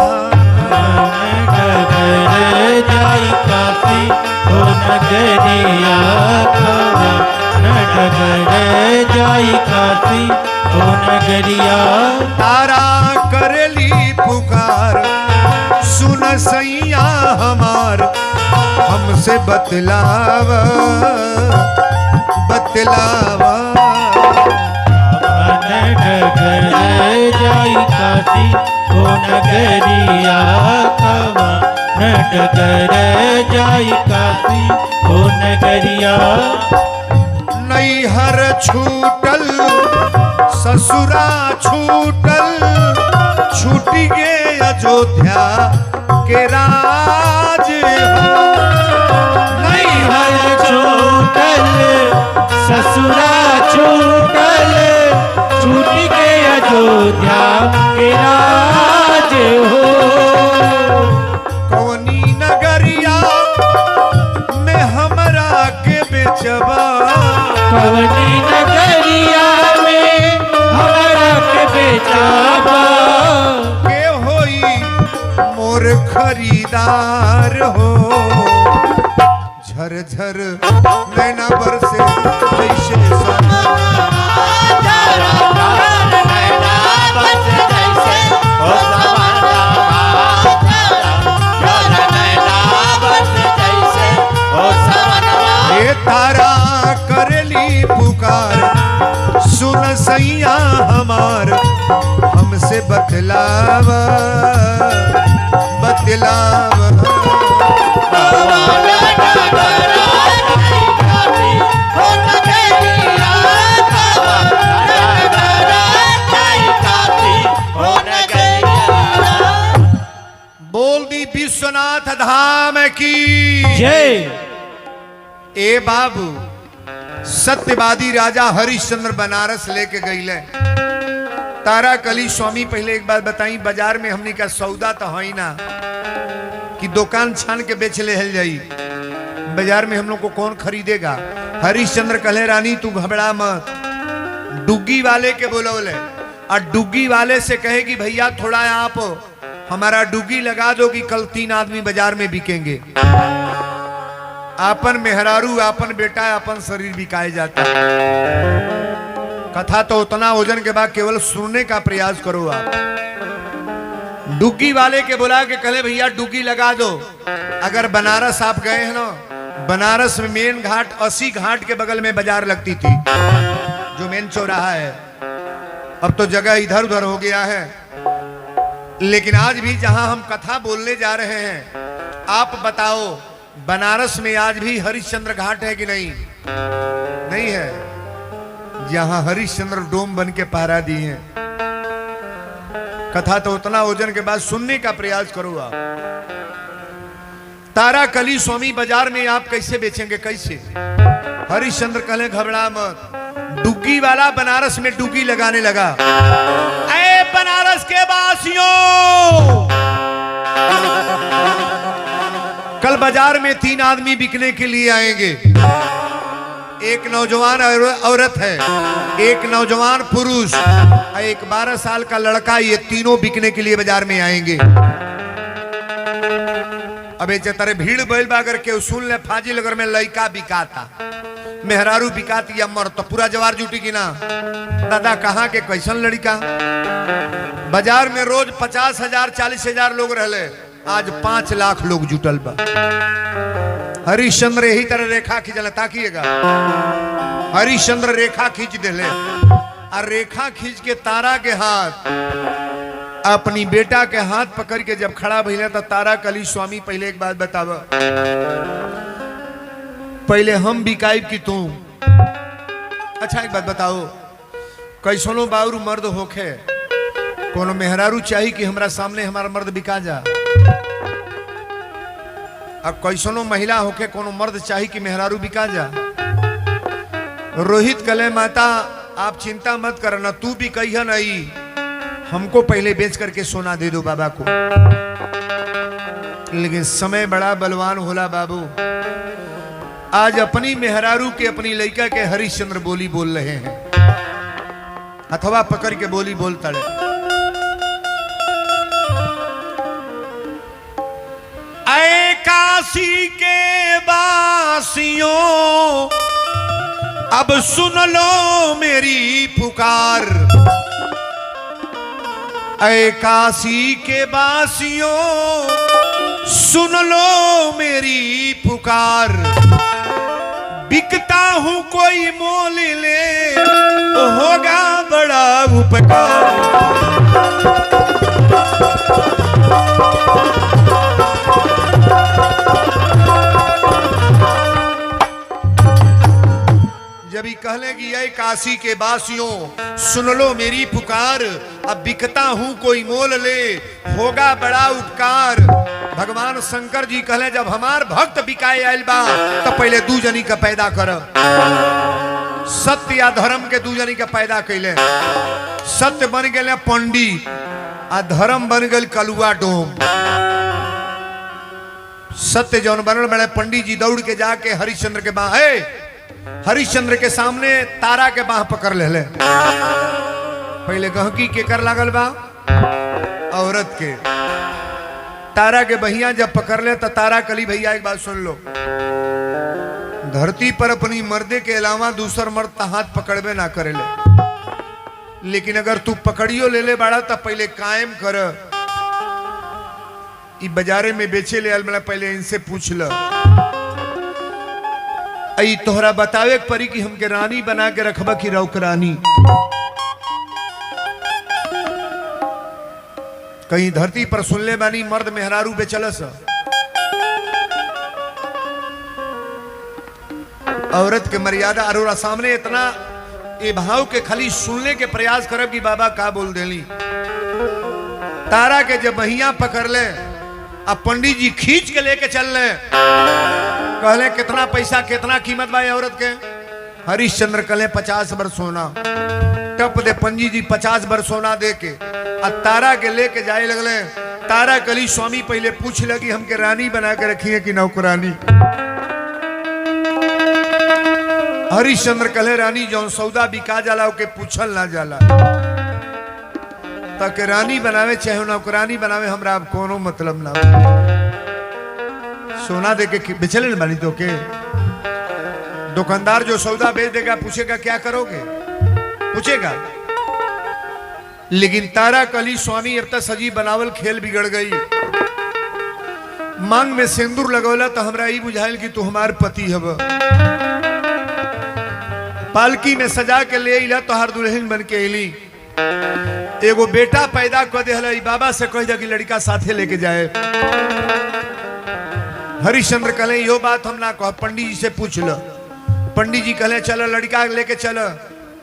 डगर जाई काशी हो नगरिया, डगर जाई काशी हो नगरिया। तारा करली पुकार सुन सैया हमार, हमसे बतलावा बतलावा। डगर जाई काशी हो नगरिया, डगर जाई काशी हो नगरिया। नैहर छूटल ससुरा छूटल, छूट गे अयोध्या के राज। नैहर छूटल ससुरा छूटल, छूट के अयोध्या के राज हो। कौनी नगरिया में हमरा के बेचबा, कवनी खरीदार हो। झरझर नैना बरसे जैसे ये तारा करेली पुकार, सुन सैया हमार हमसे बतलावा बतलावा। बोल दी विश्वनाथ धाम की जय। ए बाबू, सत्यवादी राजा हरिश्चंद्र बनारस लेके गईले। तारा कली स्वामी पहले एक बात बताई, बाजार में हमने का सौदा तो है ना कि दुकान छान के बेच ले हल जाई, बाजार में हम लोग को कौन खरीदेगा। हरिश्चंद्र कहले रानी तू घबरा मत, डुग्गी वाले के बोलौले और डुग्गी वाले से कहे कि भैया थोड़ा आप हमारा डुग्गी लगा दो कि कल 3 आदमी बाजार में बिकेंगे। आपन मेहरारू, आपन बेटा, आपन शरीर बिकाए जाता है। कथा तो उतना वजन के बाद केवल सुनने का प्रयास करो आप। डुग्गी वाले के बुला के कहे भैया डुग्गी लगा दो। अगर बनारस आप गए हैं ना, बनारस में मेन घाट 80 घाट के बगल में बाजार लगती थी, जो मेन चौराहा है। अब तो जगह इधर उधर हो गया है, लेकिन आज भी जहां हम कथा बोलने जा रहे हैं, आप बताओ बनारस में आज भी हरिश्चंद्र घाट है कि नहीं? नहीं है, जहां हरिश्चंद्र डोम बन के पहरा दिए हैं। कथा तो उतना वजन के बाद सुनने का प्रयास करो आप। तारा कली स्वामी बाजार में आप कैसे बेचेंगे, कैसे? हरिश्चंद्र कहले घबरा मत, डुग्गी वाला बनारस में डुग्गी लगाने लगा। ऐ बनारस के वासियों, कल बाजार में 3 आदमी बिकने के लिए आएंगे। एक नौजवान औरत है, एक नौजवान पुरुष, एक 12 साल का लड़का। ये तीनों बिकने के लिए बाजार में आएंगे। अबे चतरे भीड़ बैल बागर के सुन ले, फाजिल अगर में लड़का बिकाता, मेहरारू बिकाती या मर, तो पूरा जवार जुटी की ना। दादा कहाँ के कैसन लड़का? बाजार में रोज 50,000 40,000 लोग रहले, आज 5 लाख लोग जुटल बा। हरिश्चंद्र यही तरह रेखा खींचल, ताकिएगा। हरिश्चंद्र रेखा खींच दिले और रेखा खींच के तारा के हाथ, अपनी बेटा के हाथ पकड़ के जब खड़ा भइले तो तारा कली स्वामी पहले एक बात बतावा, पहले हम बिकाइब की तू? अच्छा एक बात बताओ, कैसनो बाउरू मर्द होखे, कोनो मेहरारू चाहिए कि हमरा सामने हमारा मर्द बिका जा? अब कैसनो महिला होके कोनो मर्द चाहिए कि मेहरारू बिका जा? रोहित कले माता आप चिंता मत करना, तू भी कहिया नहीं, हमको पहले बेच करके सोना दे दो बाबा को। लेकिन समय बड़ा बलवान होला बाबू। आज अपनी मेहरारू के, अपनी लड़का के हरिश्चंद्र बोली बोल रहे हैं, अथवा पकड़ के बोली बोलता है। ऐ काशी के वासियों, अब सुन लो मेरी पुकार। ऐ काशी के वासियों, सुन लो मेरी पुकार। बिकता हूं कोई मोल ले, होगा बड़ा उपकार। जब ही कहले कि ये काशी के वासियों सुन लो मेरी पुकार, अब बिकता हूं कोई मोल ले, होगा बड़ा उपकार। भगवान शंकर जी कहले जब हमार भक्त बिकाए आयल बा तो पहले 2 जनी का पैदा कर। सत्य या धर्म के 2 जनी का पैदा कैले। सत्य बन गए पंडित आ धर्म बन गए कलुआ डोम। सत्य जौन बनल बड़े पंडित जी दौड़ के जाके हरिश्चंद्र के बाह, हरिश्चंद्र के सामने तारा के बाह पकड़ ले। पहले गहकी के कर लागल बा, औरत के। तारा के बहिया जब पकड़ ले तो तारा कली भैया एक बात सुन लो, धरती पर अपनी मर्दे के अलावा दूसर मर्द हाथ पकड़बे ना करे ले, लेकिन अगर तू पकड़ियो ले ले बाड़ा तो पहले कायम कर, बाजारे में बेचे ले अलमला पहले इनसे पूछ ल, आई तोहरा बतावे परी कि हमके रानी बना के रखबा की रौक रानी। कहीं धरती पर सुनले बानी मर्द मेहरारू बेचलस, औरत के मर्यादा अरोरा सामने इतना ए भाव के खाली सुनने के प्रयास करब कि बाबा का बोल देली। तारा के जब बहिया पकड़ ले, अब पंडित जी खींच के लेके चल ले, कहले कितना पैसा कितना कीमत बा औरत के। हरिश्चंद्र कहले 50 बर सोना। टप दे पंडित जी 50 बर सोना दे के आ तारा के लेके जाए लगले। तारा कली स्वामी पहले पूछ लगी हमके रानी बना के रखी है कि नौकरानी। हरिश्चंद्र कहले रानी जौन सौदा बिका जाला ओके पूछल ना जाला, ताकि रानी बनावे चाहे नौकरानी बनावे हमरा अब कोनो मतलब ना। सोना दे के बेचले बानी तो के दुकानदार जो सौदा बेच देगा पूछेगा क्या करोगे, पूछेगा। लेकिन तारा कली स्वामी अब तक सजी बनावल खेल बिगड़ गई। मांग में सिंदूर लगौला तो हमरा ई बुझाइल कि तू हमार पति हब। पालकी में सजा के ले इला तो हर दुल्हन बन के अली। एगो बेटा पैदा कर दे, बाबा से कह दे कि लड़का साथे लेके जाए। हरिश्चंद्र कहले यो बात हम ना कह, पंडित जी से पूछ लो। पंडित जी कहले चलो लड़का लेके चलो,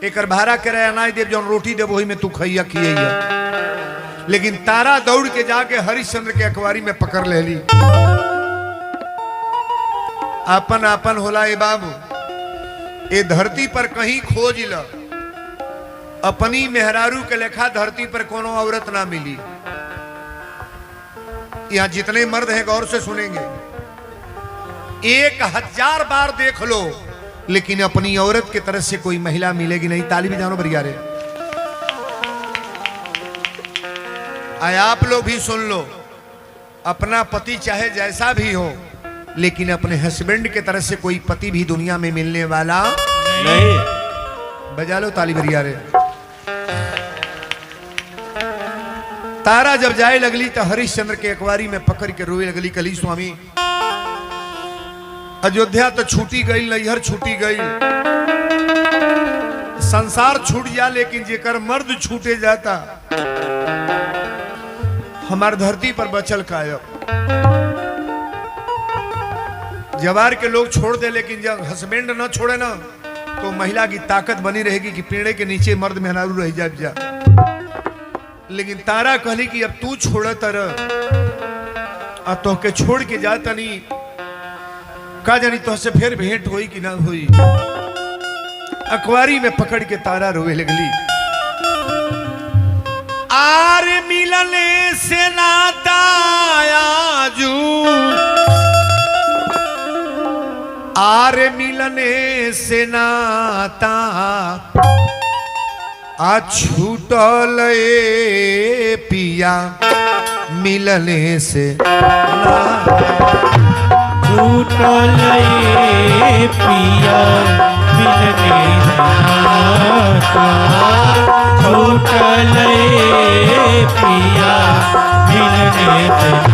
एक भाड़ा करे अनाज देव जौन रोटी देव वही में तू खैया खियैया। लेकिन तारा दौड़ के जाके हरिश्चंद्र के अखबारी में पकड़ ले ली। आपन आपन होला ए बाबू, ए धरती पर कहीं खोज ल, अपनी मेहरारू के लेखा धरती पर कोनो औरत ना मिली। यहां जितने मर्द हैं गौर से सुनेंगे, 1000 बार देख लो लेकिन अपनी औरत की तरफ से कोई महिला मिलेगी नहीं। ताली भी जानो बरिया रे। आए आप लोग भी सुन लो, अपना पति चाहे जैसा भी हो लेकिन अपने हस्बैंड के तरफ से कोई पति भी दुनिया में मिलने वाला नहीं। बजा लो ताली बरिया रे। तारा जब जाए लगली तो हरिश्चंद्र के अखबारी में पकड़ के रोए लगली, कली स्वामी अयोध्या तो छूटी गई, नैहर छूटी गई, संसार छूट जा, लेकिन जेकर मर्द छूटे जाता हमार धरती पर बचल कायब। जवार के लोग छोड़ दे लेकिन जब हस्बैंड न छोड़े ना तो महिला की ताकत बनी रहेगी कि पेड़े के नीचे मर्द मेहरारू रह जा। लेकिन तारा कहली कि अब तू छोड़ तर तो के छोड़ के जाता नहीं, का जानी तो से फिर भेंट हुई कि ना हुई। अखबारी में पकड़ के तारा रोए लगली। आर मिलने से नाता आजू, आर मिलने से नाता आ छूटल ए पिया, मिलने से छूटल ए पिया, मिलने नाता। छूटल ए पिया, मिलने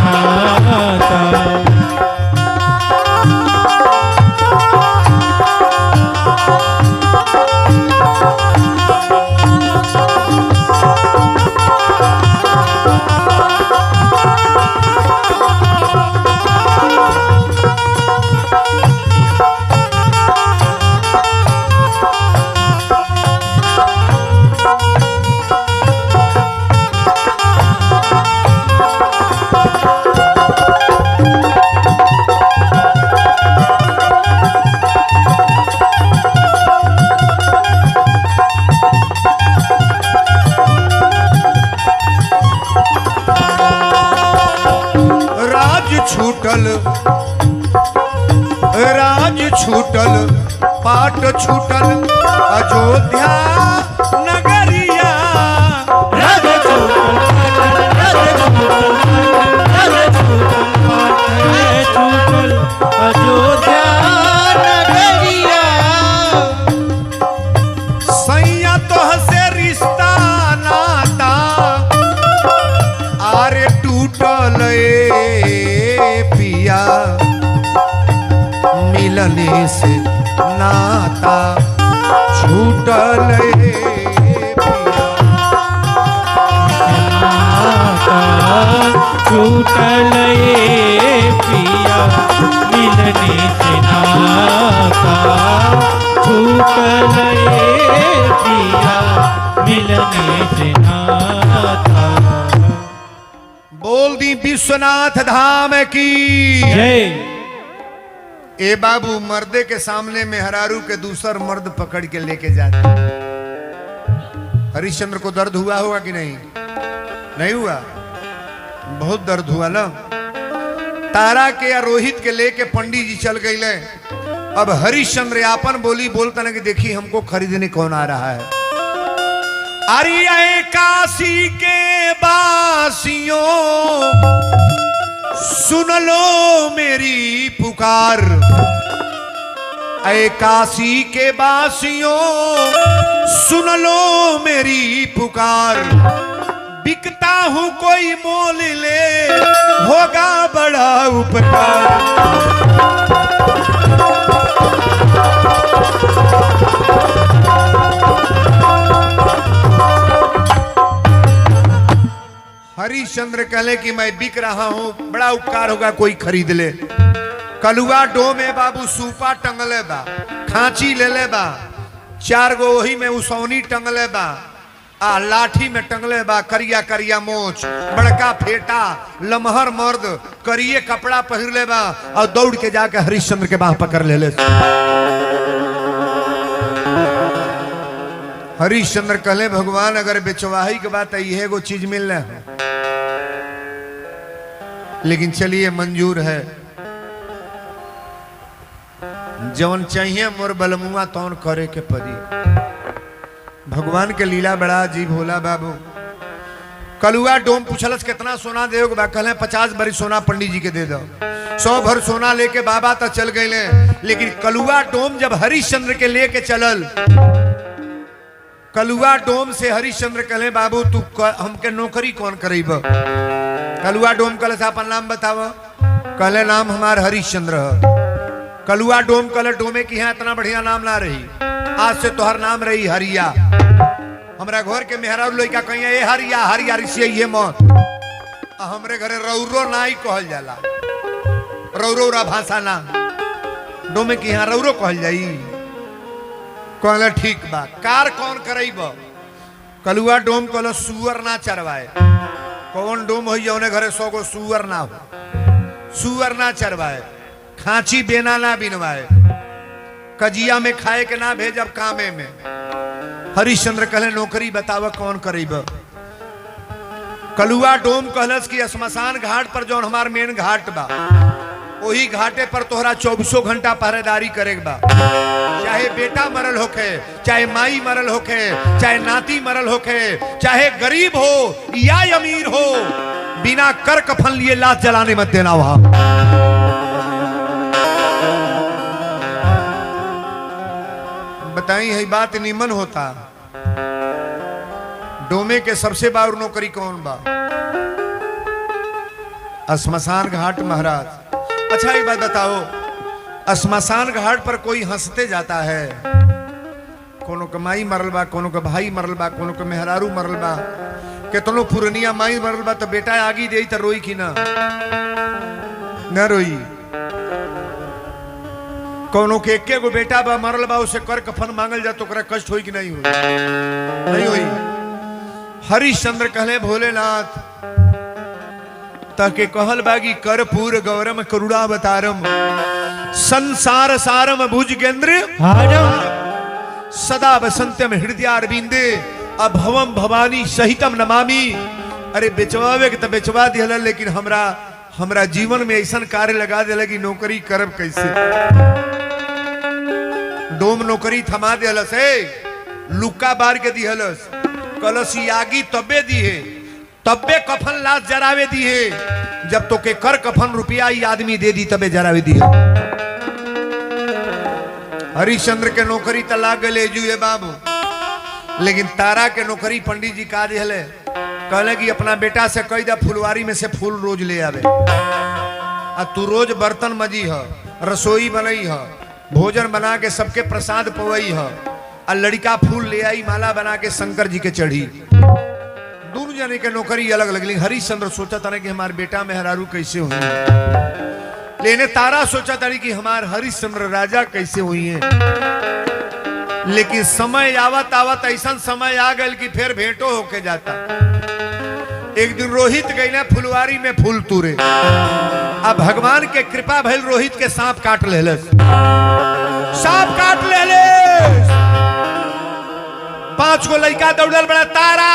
नाता। राज छूटल, पाट छूटल, अयोध्या नगरिया। राज छूटल, मिलने से नाता छूटल पिया। नाता छूटल पिया मिलने से नाता छूटल पिया मिलने से नाता। बोल दी विश्वनाथ धाम की जय। ए बाबू, मर्दे के सामने मेहरारू के दूसर मर्द पकड़ के लेके जाते। हरिश्चंद्र को दर्द हुआ होगा कि नहीं? नहीं हुआ? बहुत दर्द हुआ ना। तारा के या रोहित के लेके पंडित जी चल गए। अब हरिश्चंद्र आपन बोली बोलता ना कि देखिए हमको खरीदने कौन आ रहा है। अरे काशी के बासियों सुन लो मेरी पुकार। ऐ काशी के बासियों सुन लो मेरी पुकार। बिकता हूं कोई मोल ले होगा बड़ा उपकार। हरिश्चंद्र कहले कि मैं बिक रहा हूं, बड़ा उपकार होगा कोई खरीद ले। कलुआ डो में बाबू सूपा टंगले बा, खांची ले ले बा, 4 गो वही में उसौनी टंगले बा, आ लाठी में टंगले बा करिया करिया मोच, बड़का फेटा लमहर मर्द करिए कपड़ा पहिर ले बा और दौड़ के जाके हरिश्चंद्र के बाह पकड़ ले ले। हरिश्चंद्र कहले भगवान अगर बेचवाही के बात यह एगो चीज मिल रहा है, लेकिन चलिए मंजूर है। जवन चाहिए मोर बलमुआ तौन करे के पड़ी। भगवान के लीला बड़ा अजीब होला बाबू। कलुआ डोम पूछलस कितना सोना देओगे बा? कहले 50 भरी सोना पंडित जी के दे दो। 100 भर सोना लेके बाबा तक चल गए। लेकिन कलुआ डोम जब हरिश्चंद्र के लेके चलल, कलुआ डोम से हरिश्चंद्र कहले बाबू तू हमके नौकरी कौन करीब? कलुआ डोम कहले अपन नाम बताव। कहले नाम हमार हरिश्चंद्र है। कलुआ डोम कहले डोमे की है इतना बढ़िया नाम ना रही, आज से तोहर नाम रही हरिया। हमरा घर के मेहरारू लइका कहिए ए हरिया हरिया ऋषि ये मत। हमरे घरे रौरो नाई कहल जाला, रौरोरा भाषा ना, डोमे की यहाँ रौरो कहल जाई। कहले ठीक बा, कार कौन करईब? कलुआ डोम कहलो सुअर ना चरवाए। कौन डोम हो जौने घरे 100 गो सुअर ना हो? सुअर ना चरवाए, खांची बेना ना बिनवाए, कजिया में खाए के ना भेजब कामे में। हरिश्चंद्र कहले नौकरी बताव कौन करीब? कलुआ डोम कहलस कि श्मशान घाट पर जौन हमार मेन घाट बा, वही घाटे पर तोहरा 24 घंटा पहरेदारी करेगा बा। चाहे बेटा मरल होखे, चाहे माई मरल होखे, चाहे नाती मरल होखे, चाहे गरीब हो या अमीर हो, बिना कर कफन लिए लाश जलाने मत देना वहां। बताई है बात निमन होता। डोमे के सबसे बार नौकरी कौन बा? श्मशान घाट महाराज। अच्छा एक बात बताओ, श्मशान घाट पर कोई हंसते जाता है? कोनो के माई मरल बा, कोनो के भाई मरल बा, कोनो के मेहरारू मरल बा, केतनो पुरनिया माई मरल बा तो बेटा आगी दे तो रोई की ना? न रोई। कोनो के एके गो बेटा बा मरल बा, उसे कर कफन मांगल जा तो ओकरा कष्ट होई कि नहीं होई? नहीं होई। हरिश्चंद्र कहले भोलेनाथ ताके कहल बागी कर्पूर गौरम करुणावतारम संसार सारम भुजगेंद्र सदा वसंत्यम हृदयारविंदे अभवम भवानी सहितम नमामि। अरे बेचवावे के तो बेचवा दिहल, लेकिन हमरा जीवन में ऐसा कार्य लगा दिला कि नौकरी करब कैसे? डोम नौकरी थमा दिहलस, लुक्का बार के दिहलस, कलसी आगी तब्बे दिए, तब्बे कफन लाश जरावे दिए, जब तो के कर कफन रुपया ही आदमी दे दी तबे जरावे दिए। हरिश्चंद्र के नौकरी तो लाग गए जुए बाबू, लेकिन तारा के नौकरी पंडित जी का दिहले। कहले कि अपना बेटा से कह दे फुलवारी में से फूल रोज ले आवे, आ तू रोज बर्तन मजी ह, रसोई बनई ह, भोजन बना के सबके प्रसाद पवई है, और लड़का फूल ले आई माला बना के शंकर जी के चढ़ी। दोनों जने के नौकरी अलग अलग। लेकिन हरिश्चंद्र सोचा था कि हमारे बेटा मेहरारू कैसे हुई, लेने तारा सोचा था कि हमारे हरिश्चंद्र राजा कैसे हुई है। लेकिन समय आवत आवत ऐसा समय आ गए कि फिर भेंटो होके जाता। एक दिन रोहित गई फुलवारी में फूल तूरे, अब भगवान के कृपा भइल, रोहित के सांप काट लेलस। सांप काट लेलस। 5 गो लड़का दौड़ल बड़ा, तारा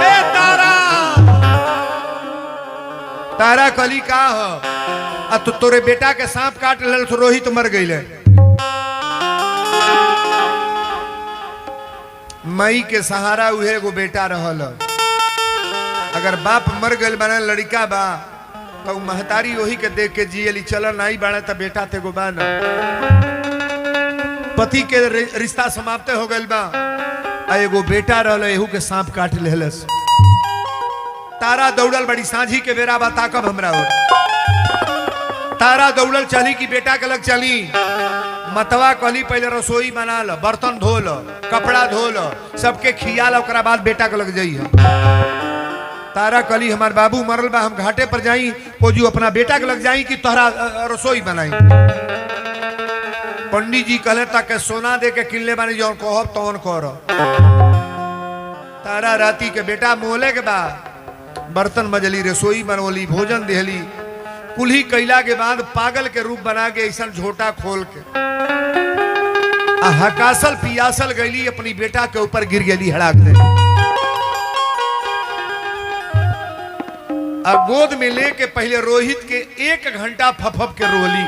ए तारा। तारा कली का हो, तो तोरे बेटा के सांप काट लेल तो रोहित मर गई। मई के सहारा उहे एगो बेटा रहल। अगर बाप मर गए बना लड़का बा तो महतारी वही के देख के जियली, चल नहीं बना तो बेटा ते गो बा। पति के रिश्ता समाप्त हो गए बा, एगो बेटा रहल, एहू के सांप काट लेलस। तारा दौड़ल बड़ी, सांझी के बेरा बता कब हमरा हो। तारा दौड़ल चली कि बेटा के लग चली। मतवा कहली पहले रसोई बना ल, बर्तन धो ल, कपड़ा धो ल, सबके खिया ल, ओकरा बाद बेटा के लग जाई। तारा कहली हमार बाबू मरल बा, हम घाटे पर जाई, कोजू अपना बेटा के लग जाई कि तोहरा रसोई बनाई। पंडित जी कहले तक सोना दे के किनले बानी, जौन कहब तौन कर। तारा राती के बेटा मोले के बाद बर्तन मजली, रसोई बनवली, भोजन देहली। कुल्ही कैला के बाद पागल के रूप बना के ऐसा झोटा खोल के हकासल पियासल गईली, अपनी बेटा के ऊपर गिर गई हड़ाक दे। अब गोद में लेके पहले रोहित के 1 घंटा फफप के रोली।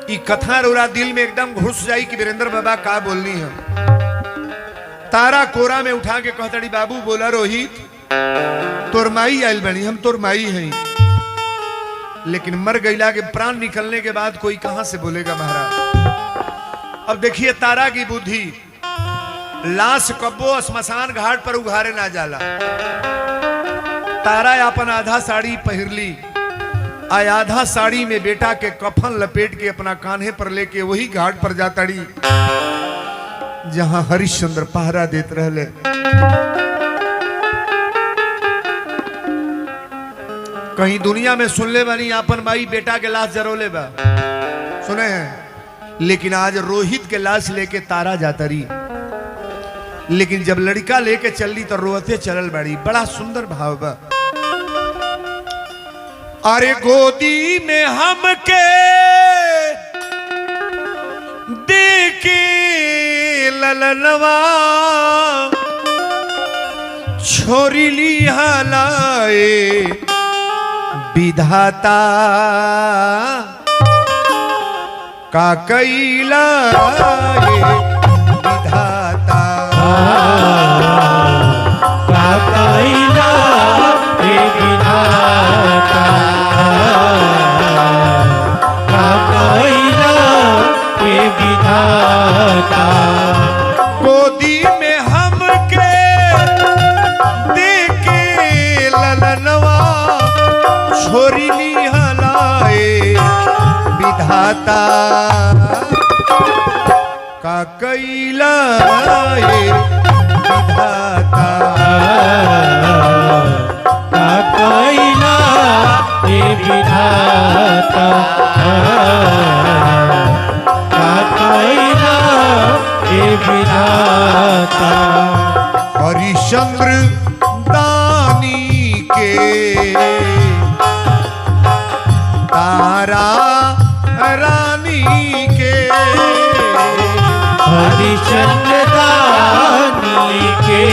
ई कथा रोरा दिल में एकदम घुस जाई कि वीरेंद्र बाबा का बोलनी है। तारा कोरा में उठा के कहतड़ी, बाबू बोला रोहित तोर माई आयल बनी, हम तोर माई हैं। लेकिन मर गईला के प्राण निकलने के बाद कोई कहां से बोलेगा महाराज। अब देखिए तारा की बुद्धि, लाश कब्बो श्मशान घाट पर उघारे ना जाला। तारा अपन आधा साड़ी पहरली, आधा साड़ी में बेटा के कफन लपेट के अपना कान्हे पर लेके वही घाट पर जाताड़ी जहां हरिश्चंद्र पहरा देत रहले। कहीं दुनिया में सुन ले बानी अपन माई बेटा के लाश जरोले बा, सुने हैं। लेकिन आज रोहित के लाश लेके तारा जाता रही। लेकिन जब लड़का लेके चली तो रोते चलल बाड़ी। बड़ा सुंदर भाव बा। अरे गोदी में हमके देके ललनवा, छोरी ली हलाए विधाता, का कैला विधाता, का कैला विधाता, का कैला विधाता। गोदी में हमके देके ललनवा, छोरी ली हलाए विधाता, का कैला विधाता, का कैला विधाता, का कैला विधाता। हरिश्चंद्र दानी के तारा रानी के, हरिश्चंद्र दानी के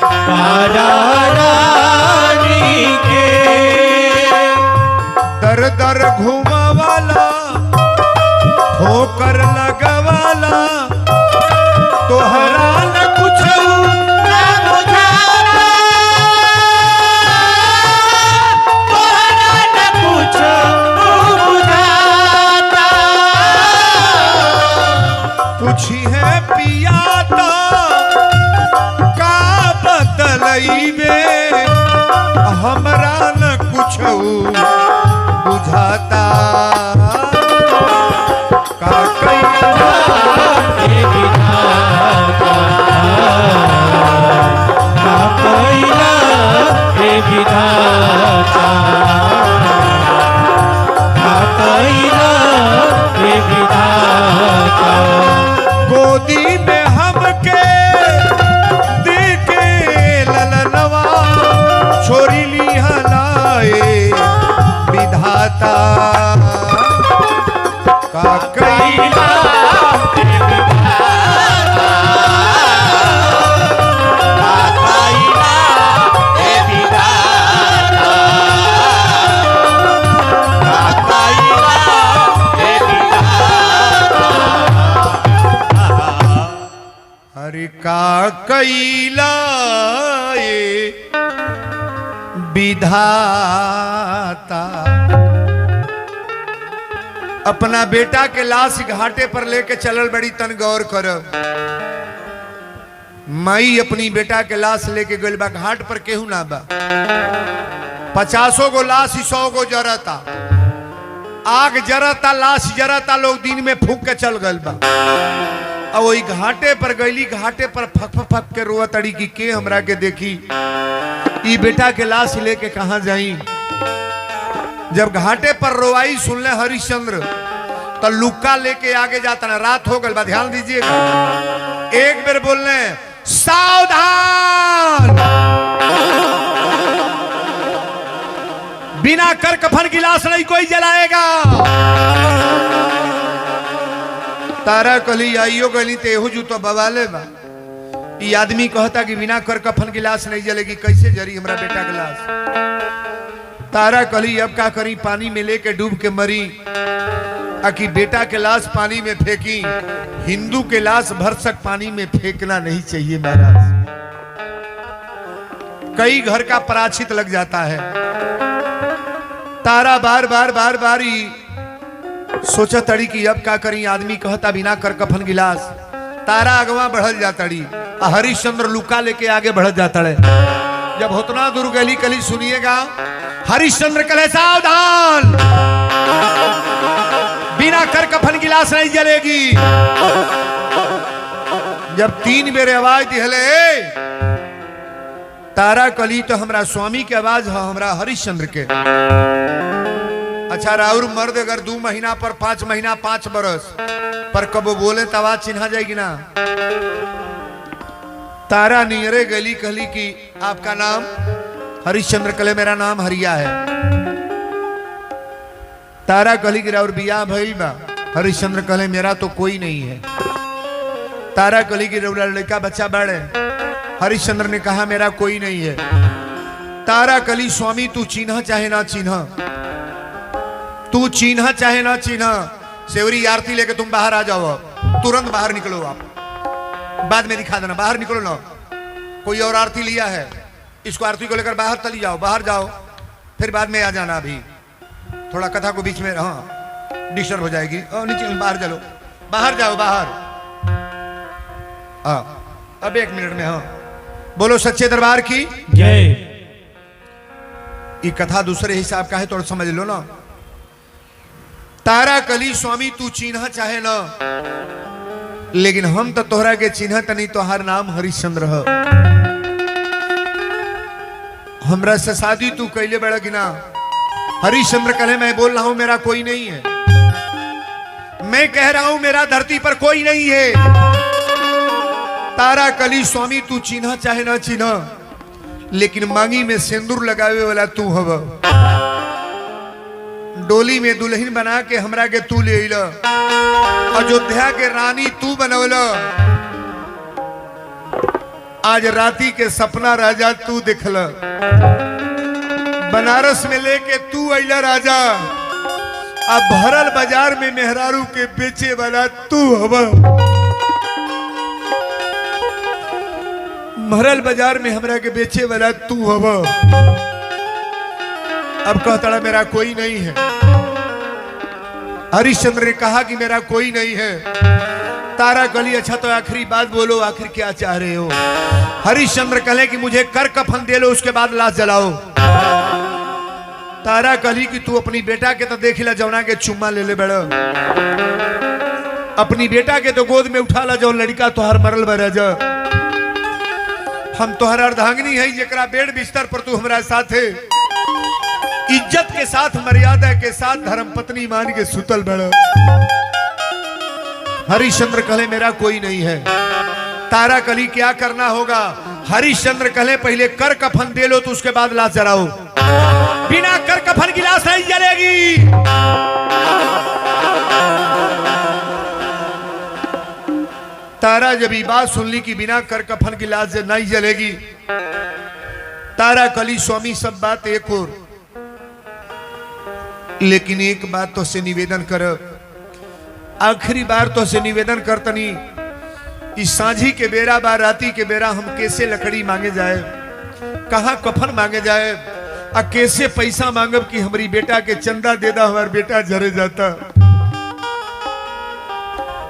तारा रानी के। दर दर घुमावाला, ठोकर लगवाला, तोहरा न कुछ ना बुझाता, तोहरा न कुछ बुझाता। पूछी है पियाता, का बतलइबे, हमरा न कुछ बुझाता। विधाता का कैला हे विधाता गोदी में हमके देके ललनवा छोरी ली हलाए विधाता का कैला हरि का कैला विधाता। अपना बेटा के लाश घाटे पर लेके चलल बड़ी तन गौर कर। माई अपनी बेटा के लाश लेके गइल बा घाट पर, केहू ना बा। 50 गो लाश 100 गो जरता, आग जरता, लाश जरता, लोग दिन में फूंक के चल गइल बा। और वही घाटे पर गईली, घाटे पर फक फक फक के रोआ तड़ी की के हमरा के देखी, ई बेटा के लाश लेके कहां जाई। जब घाटे पर रोवाई सुनले हरिश्चंद्र तो लुक्का लेके आगे जाता ना। रात हो गई बा, ध्यान दीजिएगा। एक बार बोलने सावधान, बिना कर कफन की लाश नहीं कोई जलाएगा। तारा कली आइयो गली तेहू जूतो बवाले बा। ई आदमी कहता कि बिना कर कफन की लाश नहीं जलेगी, कैसे जरी हमरा बेटा की लाश। तारा कली अब का करी, पानी में लेके डूब के मरी। आखिर बेटा के लाश पानी में फेंकी। हिंदू के लाश भरसक पानी में फेंकना नहीं चाहिए महाराज, कई घर का पराचित लग जाता है। तारा बार बार बार बार ही सोचा तड़ी कि अब का करी। आदमी कहता बिना कर कफन गिलास। तारा अगवा बढ़ल जातड़ी, हरिश्चंद्र लुका लेके आगे बढ़ जाता है। जब होतना दूर गली कली सुनिएगा, हरिश्चंद्र कहे सावधान, बिना कर कफन गिलास नहीं जलेगी। जब 3 बेर आवाज दिहले तारा कली, तो हमरा स्वामी के आवाज है, हमरा हरिश्चंद्र के। अच्छा राउर मर्द अगर 2 महीना पर 5 महीना 5 बरस पर कब बोले तो आवाज चिन्हा जाएगी ना। तारा नियरे गली कहली कि आपका नाम? हरिश्चंद्र कले मेरा नाम हरिया है। तारा कहली कि राउर बियाह भइल बा? हरिश्चंद्र कहले मेरा तो कोई नहीं है। तारा कहली कि राउर लड़का बच्चा बड़े? हरिश्चंद्र ने कहा मेरा कोई नहीं है। तारा कहली स्वामी तू चिन्ह चाहे ना चिन्ह, तू चिन्ह चाहे ना चिन्ह, सेवरी आरती लेके तुम बाहर आ जाओ। तुरंत बाहर निकलो, आप बाद में दिखा देना, बाहर निकलो ना। कोई और आरती लिया है, इसको आरती को लेकर बाहर चली जाओ, बाहर जाओ, फिर बाद में आ जाना। अभी थोड़ा कथा को बीच में हाँ डिस्टर्ब हो जाएगी। नीचे बाहर चलो, बाहर जाओ, बाहर। अब 1 मिनट में। हाँ बोलो सच्चे दरबार की जय। ये कथा दूसरे हिसाब का है, थोड़ा समझ लो ना। तारा कली स्वामी तू चिन्ह चाहे ना, लेकिन हम तो तोहरा के चिन्ह तनी, तोहार नाम हरिश्चंद्र है। हमरा से शादी तू कैले बड़ा कि ना? हरिश्चंद्र कहे मैं बोल रहा हूं मेरा कोई नहीं है, मैं कह रहा हूं मेरा धरती पर कोई नहीं है। तारा कली स्वामी तू चिन्ह चाहे ना चिन्ह, लेकिन मांगी में सिंदूर लगावे वाला तू हव। डोली में दुल्हन बना के हमरा के तू ले अइला, अयोध्या के रानी तू बनवला। आज राती के सपना राजा तू दिखला, बनारस में लेके तू अइला राजा। अब भरल बाजार में मेहरारू के बेचे वाला तू हवा। भरल बाजार में हमरा के बेचे वाला तू हवा। अब कहता मेरा कोई नहीं है। हरिश्चंद्र ने कहा कि मेरा कोई नहीं है। तारा गली अच्छा तो आखिरी बात बोलो, आखिर क्या चाह रहे हो? हरिश्चंद्र कहे कि मुझे कर कफन दे लो, उसके बाद लाश जलाओ। तारा कली कि तू अपनी बेटा के तो देख ला, जौना के चुम्मा ले ले बड़ा। अपनी बेटा के तो गोद में उठा ला, जो लड़का तुहार मरल बा राजा। हम तोहर अर्धांगिनी है जकरा बेड बिस्तर पर तू हमारा साथ है इज्जत के साथ मर्यादा के साथ धर्म पत्नी मान के सुतल बड़ा। हरिश्चंद्र कहले मेरा कोई नहीं है। तारा कली क्या करना होगा? हरिश्चंद्र कहले पहले कर कफन दे लो तो उसके बाद लाश जलाओ। बिना कर कफन की लाश नहीं जलेगी। तारा जब ये बात सुन ली कि बिना कर कफन की लाश नहीं जलेगी, तारा कली स्वामी सब बात एक और, लेकिन एक बात तो से निवेदन कर, आखिरी बार तो से निवेदन करतनी, इस सांझी के बेरा बार राती के बेरा हम कैसे लकड़ी मांगे जाए, कहाँ कफन मांगे जाए, आ कैसे पैसा मांगब कि हमारी बेटा के चंदा दे दा, हमारा बेटा जरे जाता।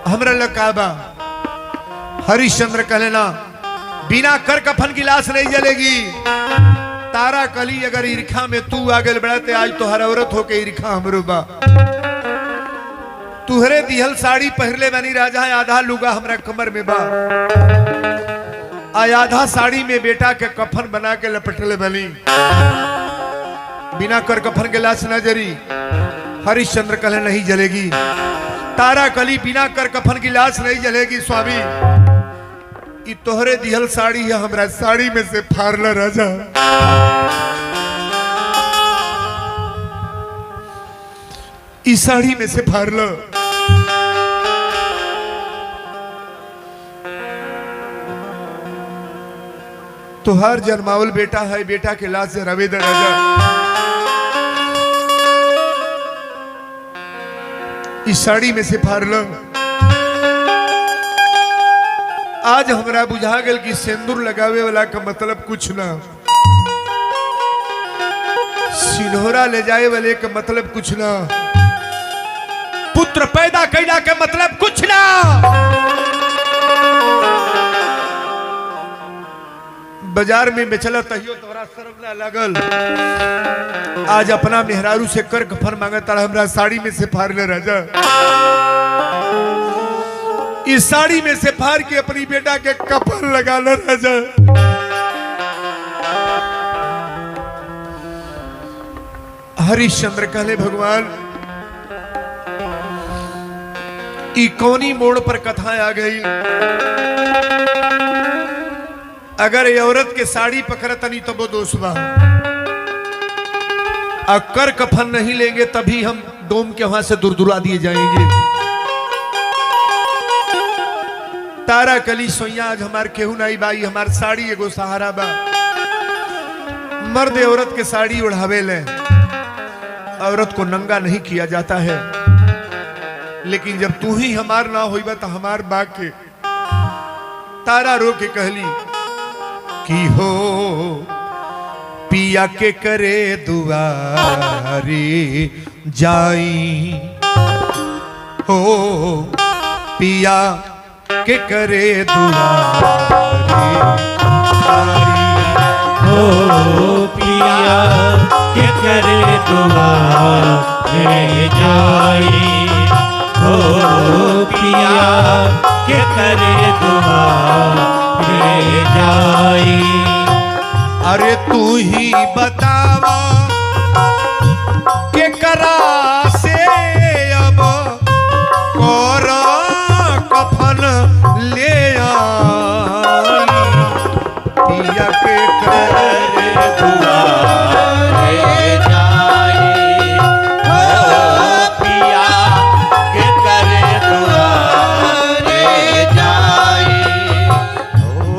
हमरा लकाबा हरिश्चंद्र कहले ना बिना कर कफन की लाश नहीं जलेगी। तारा कली अगर ईर्खा में तू आगे बढ़ते आज तो हर औरत होके ईर्खा हमरो बा। तुहरे दिहल साड़ी पहरले बनी राजा है, आधा लुगा हमरा कमर में बा, आधा साड़ी में बेटा के कफन बना के लपटले बनी। बिना कर कफन के लाश न जरी। हरिश्चंद्र कहले नहीं जलेगी। तारा कली बिना कर कफन की लाश नहीं जलेगी स्वामी। ई तोहरे दिहल साड़ी है, हमरा साड़ी में से फाड़ला राजा। इस साड़ी में से फाड़ला। तुहार जन्मावल बेटा है, बेटा के लाश से रवे दे राजा। इस साड़ी में से फाड़ला। आज हमरा बुझा गल कि सिंदूर लगावे वाला का मतलब कुछ ना, सिन्होरा ले जाए वाले का मतलब कुछ ना, पुत्र पैदा कैला के मतलब कुछ ना। बाजार में बेचला तहियो तोरा शर्म ना लगल। आज अपना मेहरारू से कर कफन मांगता हमरा साड़ी में से फाड़ ले राजा। इस साड़ी में से फाड़ के अपनी बेटा के कफन लगा ले राजा। हरिश्चंद्र कहले भगवान ई कौनी मोड़ पर कथा आ गई। अगर ये औरत के साड़ी पकड़तनी तो वो दोष बा, कर कफन नहीं लेंगे तभी हम डोम के वहां से दुरदुरा दिए जाएंगे। तारा कली सोया आज हमार केहू नहीं बाई, हमार साड़ी एगो सहारा बा। मर्द औरत के साड़ी उड़ावे ले, औरत को नंगा नहीं किया जाता है, लेकिन जब तू ही हमार ना होइबा तो हमार बाग के। तारा रो के कहली कि हो पिया के करे दुआरे जाई, हो पिया के करे दुआरे हो पिया के करे दुआरे जाई, हो पिया के करे दुआरे जाई। अरे तू ही बतावा के करा से अब कोर कफन ले आई, पिया के करे दुआरे जाई, हो पिया के करे दुआरे जाई,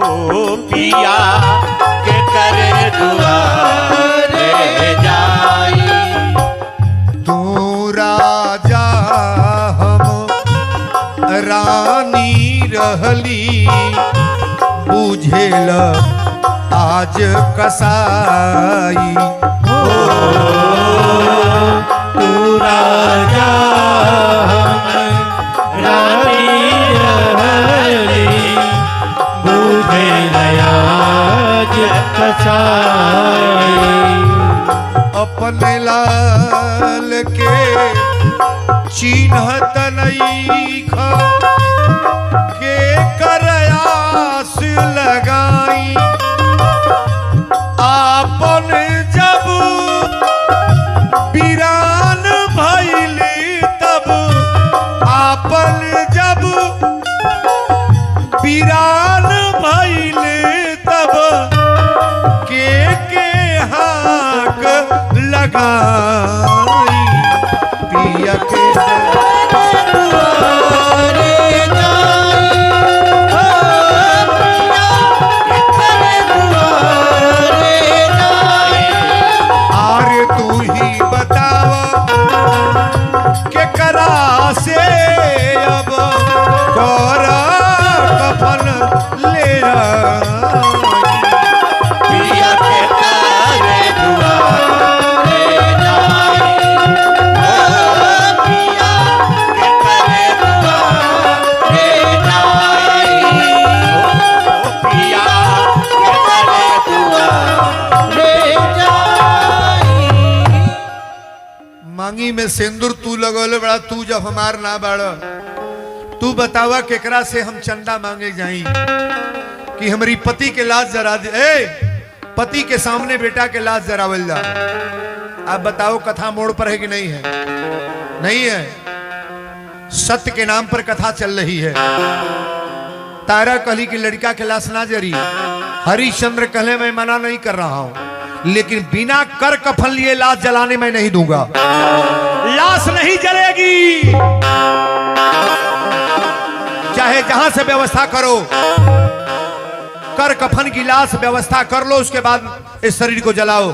हो पिया के करे दुआरे जाई। तू राजा हम रानी रहली, बुझेल आज कसाई, हो तू राजा हम रानी रहली, बुझे आज कसाई। अपने लाल के चिन्हत नहीं खा के करयास लगाई, लगाई पिया के दुआरे जाई हो पिया तेरे दुआरे जाई आरे तू ही बतावा के करा से अब कोरा कफन ले पिया के तेरे दुआरे जाई हो पिया के तेरे दुआरे जाई हो पिया के तेरे दुआरे जाई मांगी में सिंदूर तू लगोले बड़ा तू जब हमार ना बाड़ तू बतावा केकरा से हम चंदा मांगे जाई कि हमारी पति के लाश जरा दे पति के सामने बेटा के लाश जरावल जा। आप बताओ कथा मोड़ पर है कि नहीं है? नहीं है। सत्य के नाम पर कथा चल रही है। तारा कहली की लड़का के लाश ना जरी, हरिश्चंद्र कहले मैं मना नहीं कर रहा हूं, लेकिन बिना कर कफन लिए लाश जलाने में नहीं दूंगा। लाश नहीं जलेगी, चाहे जहां से व्यवस्था करो, कर कफन की लाश व्यवस्था कर लो, उसके बाद इस शरीर को जलाओ।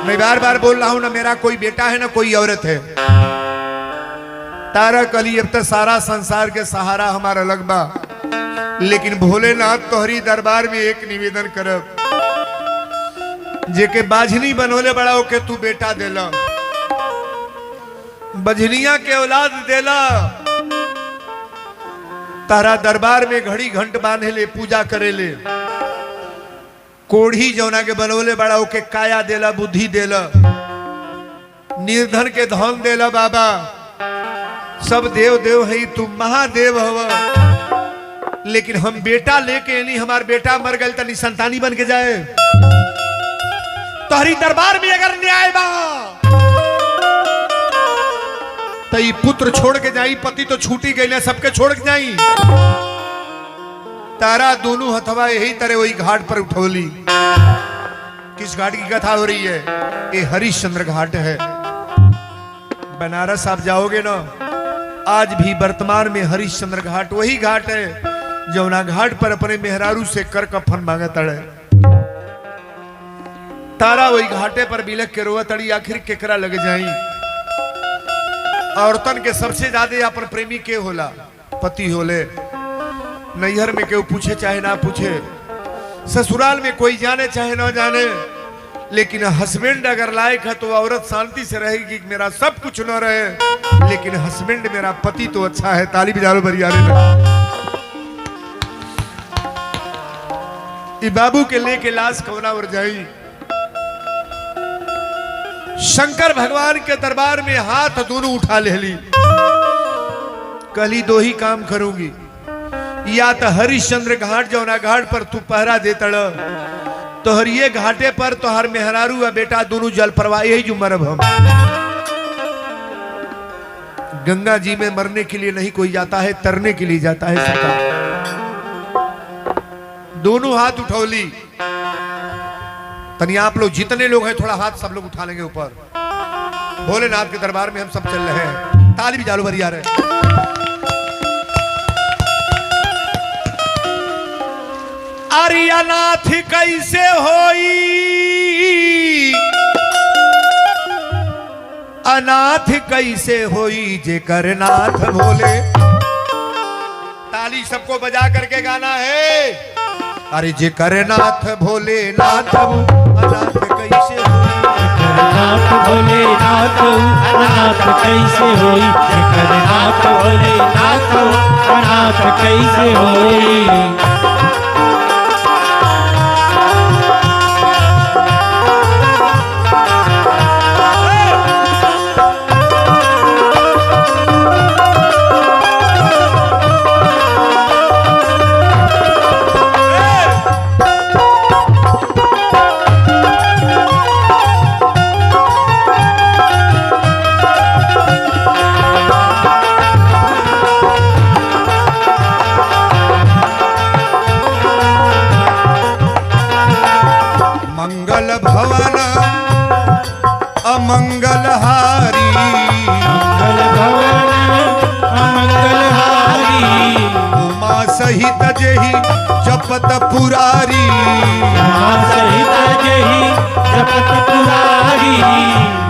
मैं बार बार बोल रहा हूं ना मेरा कोई बेटा है ना कोई औरत है। तारा कली अब तक सारा संसार के सहारा हमारा अलग बा, लेकिन भोलेनाथ तोहरी दरबार में एक निवेदन करब, जेके बाझनी बनोले बड़ा हो के तू बेटा देला, बजनिया के औलाद देला, तारा दरबार में घड़ी घंट बांधे ले, पूजा करे ले, कोढ़ी जौना के बनोले बड़ा हो के काया देला, बुद्धि देला, निर्धन के धन देला। बाबा सब देव देव है, तू महादेव हवा, लेकिन हम बेटा लेके नहीं, हमार बेटा मर गए तो निसंतानी बन के जाए। तोहरी दरबार में अगर न्याय बा तो ये पुत्र छोड़ के जाई, पति तो छूटी गई ना, सबके छोड़ के जाई। तारा दोनों हथवा यही तरह वही घाट पर उठौली। किस घाट की कथा हो रही है? ये हरिश्चंद्र घाट है। बनारस आप जाओगे ना, आज भी वर्तमान में हरिश्चंद्र घाट वही घाट है जौना घाट पर अपने मेहरारू से कर कफन मांगा तड़े। तारा वही घाटे पर बिलख के रोवा तड़ी, आखिर केकरा लग जाई। औरतन के सबसे ज्यादा अपन प्रेमी के होला? पति होले। नैहर में केहू पूछे चाहे ना पूछे, ससुराल में कोई जाने चाहे ना जाने, लेकिन हस्बैंड अगर लायक है तो औरत शांति से रहेगी कि मेरा सब कुछ न रहे, लेकिन हस्बैंड मेरा पति तो अच्छा है। ताली बजा लो बरियारे में। बाबू के लेके लाश कवना वर जाई। शंकर भगवान के दरबार में हाथ दोनों उठा ले ली, कहली दो ही काम करूंगी, या तो हरिश्चंद्र घाट जौना घाट पर तू पहरा दे तड़, तो हर ये घाटे पर तो हर मेहरारू या बेटा दोनों जल प्रवाह यही जो मरब हम। गंगा जी में मरने के लिए नहीं कोई जाता है, तरने के लिए जाता है सरकार। दोनों हाथ उठौली। तनी आप लोग जितने लोग हैं थोड़ा हाथ सब लोग उठा लेंगे ऊपर। भोलेनाथ के दरबार में हम सब चल रहे हैं। ताली भी जालो भरिया रहे। अरे अनाथ कैसे होई, अनाथ कैसे होई जेकर नाथ भोले। ताली सबको बजा करके गाना है। अरे जेकर नाथ भोले नाथ, अनाथ कैसे होई, नाथ भोले नाथ, अनाथ कैसे होई, नाथ भोले नाथ, अनाथ कैसे होई। अमंगलहारी मंगल भवन अमंगलहारी उमा सहित जेहि जपत पुरारी उमा सहित जेहि जपत पुरारी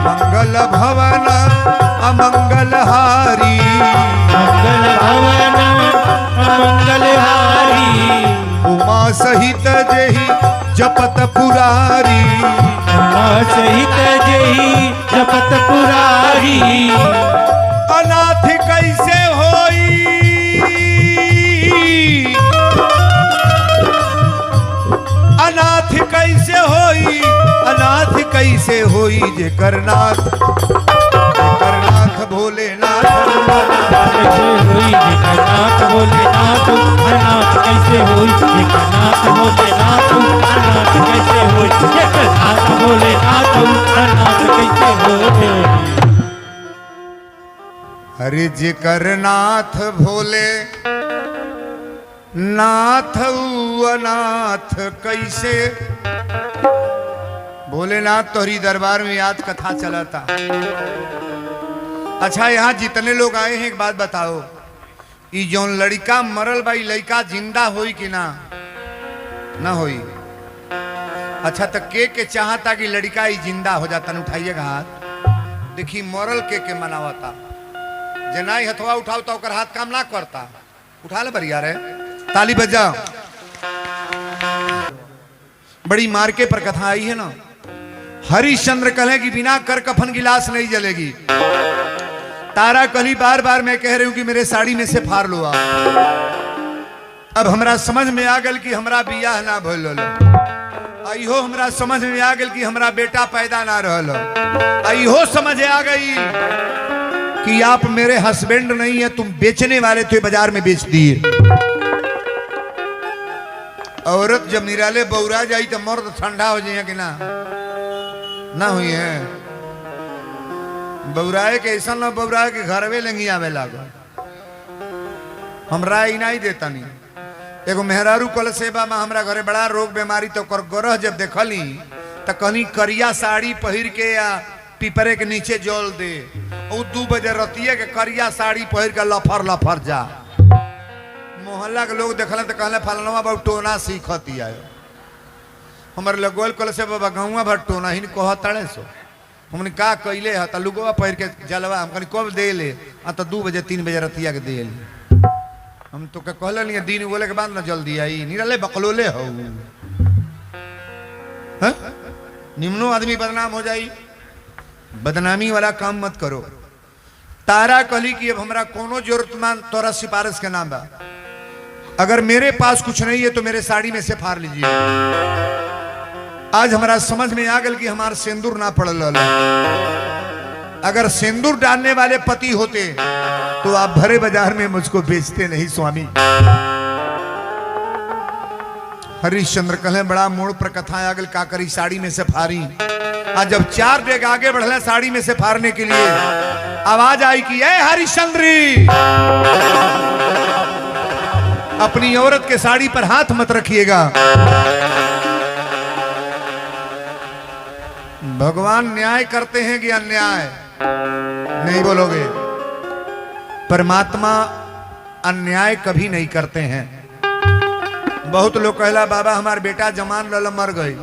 मंगल भवन अमंगलहारी मंगल भवन अमंगलहारी उमा सहित जेहि जपत पुरारी उमा सहित जेहि जपत पुरारी अनाथ कैसे होई अनाथ कैसे होई अनाथ कैसे होई जेकर नाथ भोलेनाथ कैसे हुई नाथ भोलेनाथ अनाथ कैसे हुई नाथ भोलेनाथ अनाथ कैसे हुई नाथ भोलेनाथ अनाथ कैसे हुई अरे जेकर नाथ भोले नाथ अनाथ कैसे भोलेनाथ तोहरी दरबार में याद कथा चला था। अच्छा यहाँ जितने लोग आए हैं एक बात बताओ, ई जौन लड़का मरल बा लड़का जिंदा होई कि ना ना होई? अच्छा तो के चाहता कि लड़का ही जिंदा हो जाता? उठाइएगा हाथ। देखी मरल के मनावता जनाई हथवा उठाओ तो हाथ काम ना करता। उठा ले बरिया रे, ताली बजा। बड़ी मार्के पर कथा आई है ना। हरिश्चंद्र कहे कि बिना कर कफन की लाश नहीं जलेगी। तारा कली बार बार मैं कह रही हूं कि मेरे साड़ी में से फाड़ लो आप। अब हमरा समझ में आ गल कि हमरा बियाह ना भइल इहो हमरा समझ में आ गल कि हमरा बेटा पैदा ना रहल। इहो समझ आ गई कि आप मेरे हस्बैंड नहीं है, तुम बेचने वाले थे, बाजार में बेच दिए। औरत जब निराले बौरा जाई तो मर्द ठंडा हो जाए कि ना हुई है? बौराए के ऐसा ना बौराए के घरवे लेंगी आवे लागो। हमरा ही नहीं देता नहीं। एगो मेहरारू कल सेवा में हमरा घरे बड़ा रोग बीमारी तो कर गरह जब देखली तो कहीं करिया साड़ी पहिर के या पीपरे के नीचे जल दे। 2 बजे रतिये के करिया साड़ी पहिर के लफर लफर जा। मोहल्ला के लोग देखल तो कहले फलनवा बाबू टोना सीखती आयो। हमारे लगोल कल से बाबा गहुआ भर टोना ही कहतड़े सो। हमने का कैले है लुगवा पहिर के जलवा हम कहीं कब दे ले तो 2 बजे 3 बजे रतिया के दे ले। हम तो कहले नहीं दिन बोले के बाद ना जल्दी आई निरले बकलोले हो। निम्नो आदमी बदनाम हो जाई। बदनामी वाला काम मत करो। तारा कहली कि अब हमरा कोनो जरूरतमंद तोरा सिफारिश के नाम बा, अगर मेरे पास कुछ नहीं है तो मेरे साड़ी में से फाड़ लीजिए। आज हमारा समझ में आ गल कि हमारा सिंदूर ना पड़ल। अगर सिंदूर डालने वाले पति होते तो आप भरे बाजार में मुझको बेचते नहीं स्वामी। हरिश्चंद्र कहे बड़ा मोड़ पर कथा आ गल का करी साड़ी में से फाड़ी। आज जब 4 डेग आगे बढ़ले साड़ी में से फाड़ने के लिए आवाज आई कि ए हरिश्चंद्री, अपनी औरत के साड़ी पर हाथ मत रखिएगा। भगवान न्याय करते हैं कि अन्याय? नहीं बोलोगे? परमात्मा अन्याय कभी नहीं करते हैं। बहुत लोग कहला बाबा हमारा बेटा जमान लल मर गई।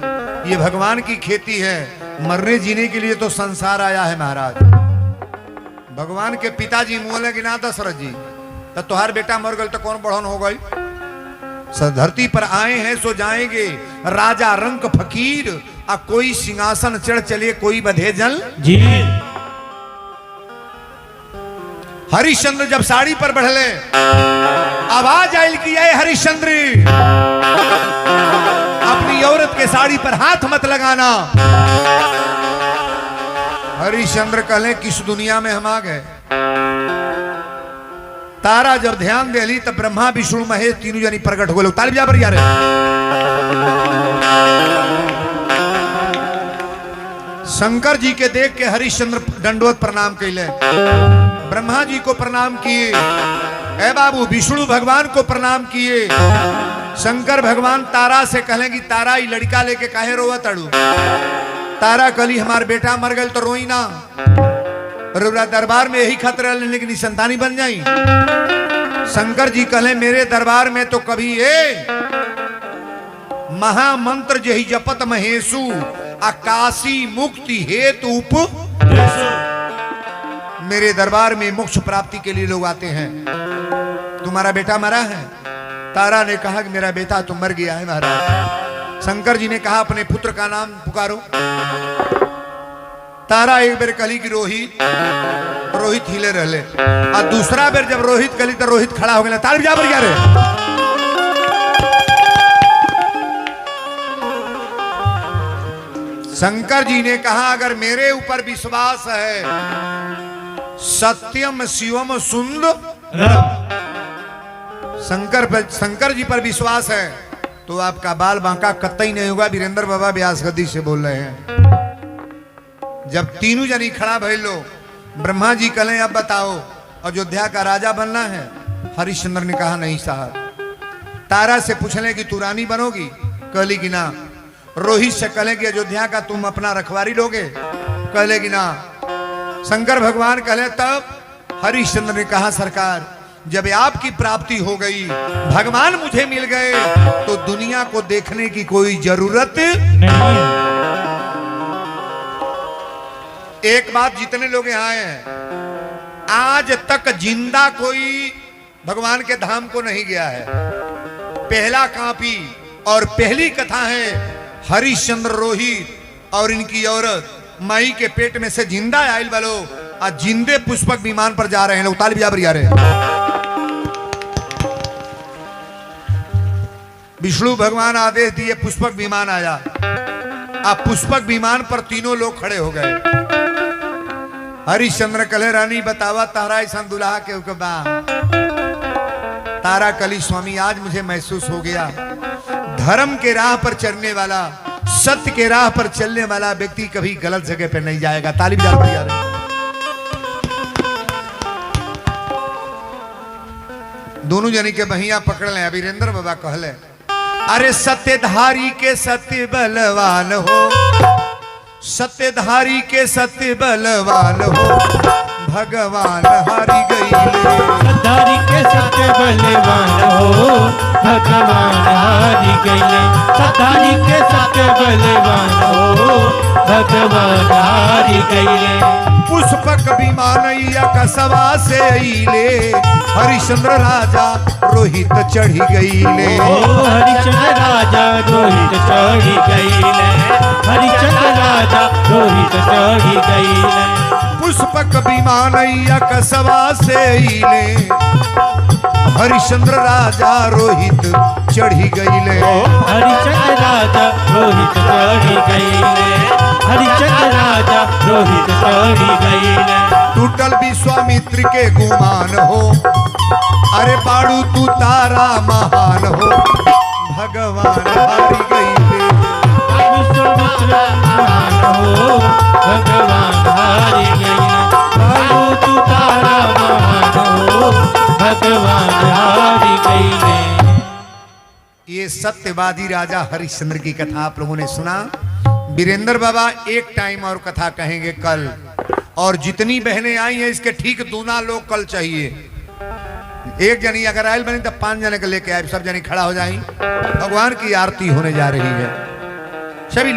ये भगवान की खेती है, मरने जीने के लिए तो संसार आया है महाराज। भगवान के पिताजी मोले कि ना दशरथ जी, तो तुहार बेटा मर गई तो कौन बढ़न हो गई? धरती पर आए हैं सो जाएंगे, राजा रंक फकीर, आ कोई सिंहासन चढ़ चले कोई बधे जल जी। हरिश्चंद्र जब साड़ी पर बढ़ले आवाज आयल कि ये हरिश्चंद्र, अपनी औरत के साड़ी पर हाथ मत लगाना। हरिश्चंद्र कहले किस दुनिया में हम आ गए? तारा जब ध्यान देली तब ब्रह्मा विष्णु महेश तीनों जनी प्रकट हो गए। ताली बजा पर यार। शंकर जी के देख के हरिश्चंद्र दंडवत प्रणाम कैले। ब्रह्मा जी को प्रणाम किए, ए बाबू विष्णु भगवान को प्रणाम किए। शंकर भगवान तारा से कहें कि तारा ये लड़का लेके काहे रोवत अड़ू? तारा कली हमार बेटा मर गए तो रोई ना, रउरा दरबार में यही खतरा लेकिन संतानी बन जाई। शंकर जी कहले मेरे दरबार में तो कभी महामंत्र जही जपत महेशु आकाशी मुक्ति हेतु मेरे दरबार में मोक्ष प्राप्ति के लिए लोग आते हैं। तुम्हारा बेटा मरा है? तारा ने कहा कि मेरा बेटा तो मर गया है महाराज। शंकर जी ने कहा अपने पुत्र का नाम पुकारो। तारा एक बेर कली की रोहित, रोहित हिले रहले, और दूसरा बेर जब रोहित कली तो रोहित खड़ा हो गया। ताली बजा पर क्या रे? शंकर जी ने कहा अगर मेरे ऊपर विश्वास है, सत्यम शिवम सुंदर, शंकर जी पर विश्वास है तो आपका बाल बांका कतई नहीं होगा। वीरेंद्र बाबा व्यास गद्दी से बोल रहे हैं। जब तीनों जनी खड़ा भइल लो, ब्रह्मा जी कहले अब बताओ अयोध्या का राजा बनना है? हरिश्चंद्र ने कहा नहीं साहब। तारा से पूछले कि तू रानी बनोगी? कहली कि ना। रोहित से कहले कि अयोध्या का तुम अपना रखवारी लोगे? कहले कि ना। शंकर भगवान कहले तब? हरिश्चंद्र ने कहा सरकार जब आपकी प्राप्ति हो गई, भगवान मुझे मिल गए, तो दुनिया को देखने की कोई जरूरत नहीं। एक बात जितने लोग यहाँ आए हैं, आज तक जिंदा कोई भगवान के धाम को नहीं गया है। पहला कापी और पहली कथा है हरिश्चंद्र रोहित और इनकी औरत माई के पेट में से जिंदा आयल वालो आज जिंदे पुष्पक विमान पर जा रहे हैं। उताल भी जा रहे हैं। विष्णु भगवान आदेश दिए, पुष्पक विमान आया। अब पुष्पक विमान पर तीनों लोग खड़े हो गए। हरिश्चंद्र कले रानी बतावा तारा ऐसा दुल्हा के बा? तारा कली स्वामी आज मुझे महसूस हो गया, धर्म के राह पर चलने वाला, सत्य के राह पर चलने वाला व्यक्ति कभी गलत जगह पर नहीं जाएगा। ताली बजा रहे। दोनों जनी के बहिया पकड़ ले। वीरेंद्र बाबा कहले अरे सत्यधारी के सत्य बलवान हो, सत्यधारी के सत्य बलवान हो, भगवान हारी गई। सत्यधारी के सत्य बलवान हो, भगवान हारी गई। सत्यधारी के सत्य बलवान हो, भगवान हारी गई। पुष्पक विमानैया कसवा से अइले, हरिश्चंद्र राजा रोहित चढ़ी गईले। हरिश्चंद्र राजा रोहित चढ़ी गईले। हरिश्चंद्र राजा रोहित चढ़ी गईले। पुष्पक विमानैया कसवा से अइले, हरिश्चंद्र राजा रोहित चढ़ी गईले। हरिश्चंद्र राजा रोहित चढ़ी गईले। हरिश्चंद्र राजा रोहित चढ़ी गईले। टूटल विश्वामित्र के गुमान हो, अरे बाड़ू तू तारा महान हो, भगवान हारी गईले। विश्वामित्र महान हो, भगवान हारी गईले। बाड़ू तू तारा महान हो, भगवान हारी गईले। ये सत्यवादी राजा हरिश्चंद्र की कथा आप लोगों ने सुना। वीरेंद्र बाबा एक टाइम और कथा कहेंगे कल, और जितनी बहनें आई हैं इसके ठीक दूना लोग कल चाहिए। एक जनी अगर आयल बनी तो 5 जने को लेके आए, सब जनी खड़ा हो जाए। भगवान की आरती होने जा रही है। सभी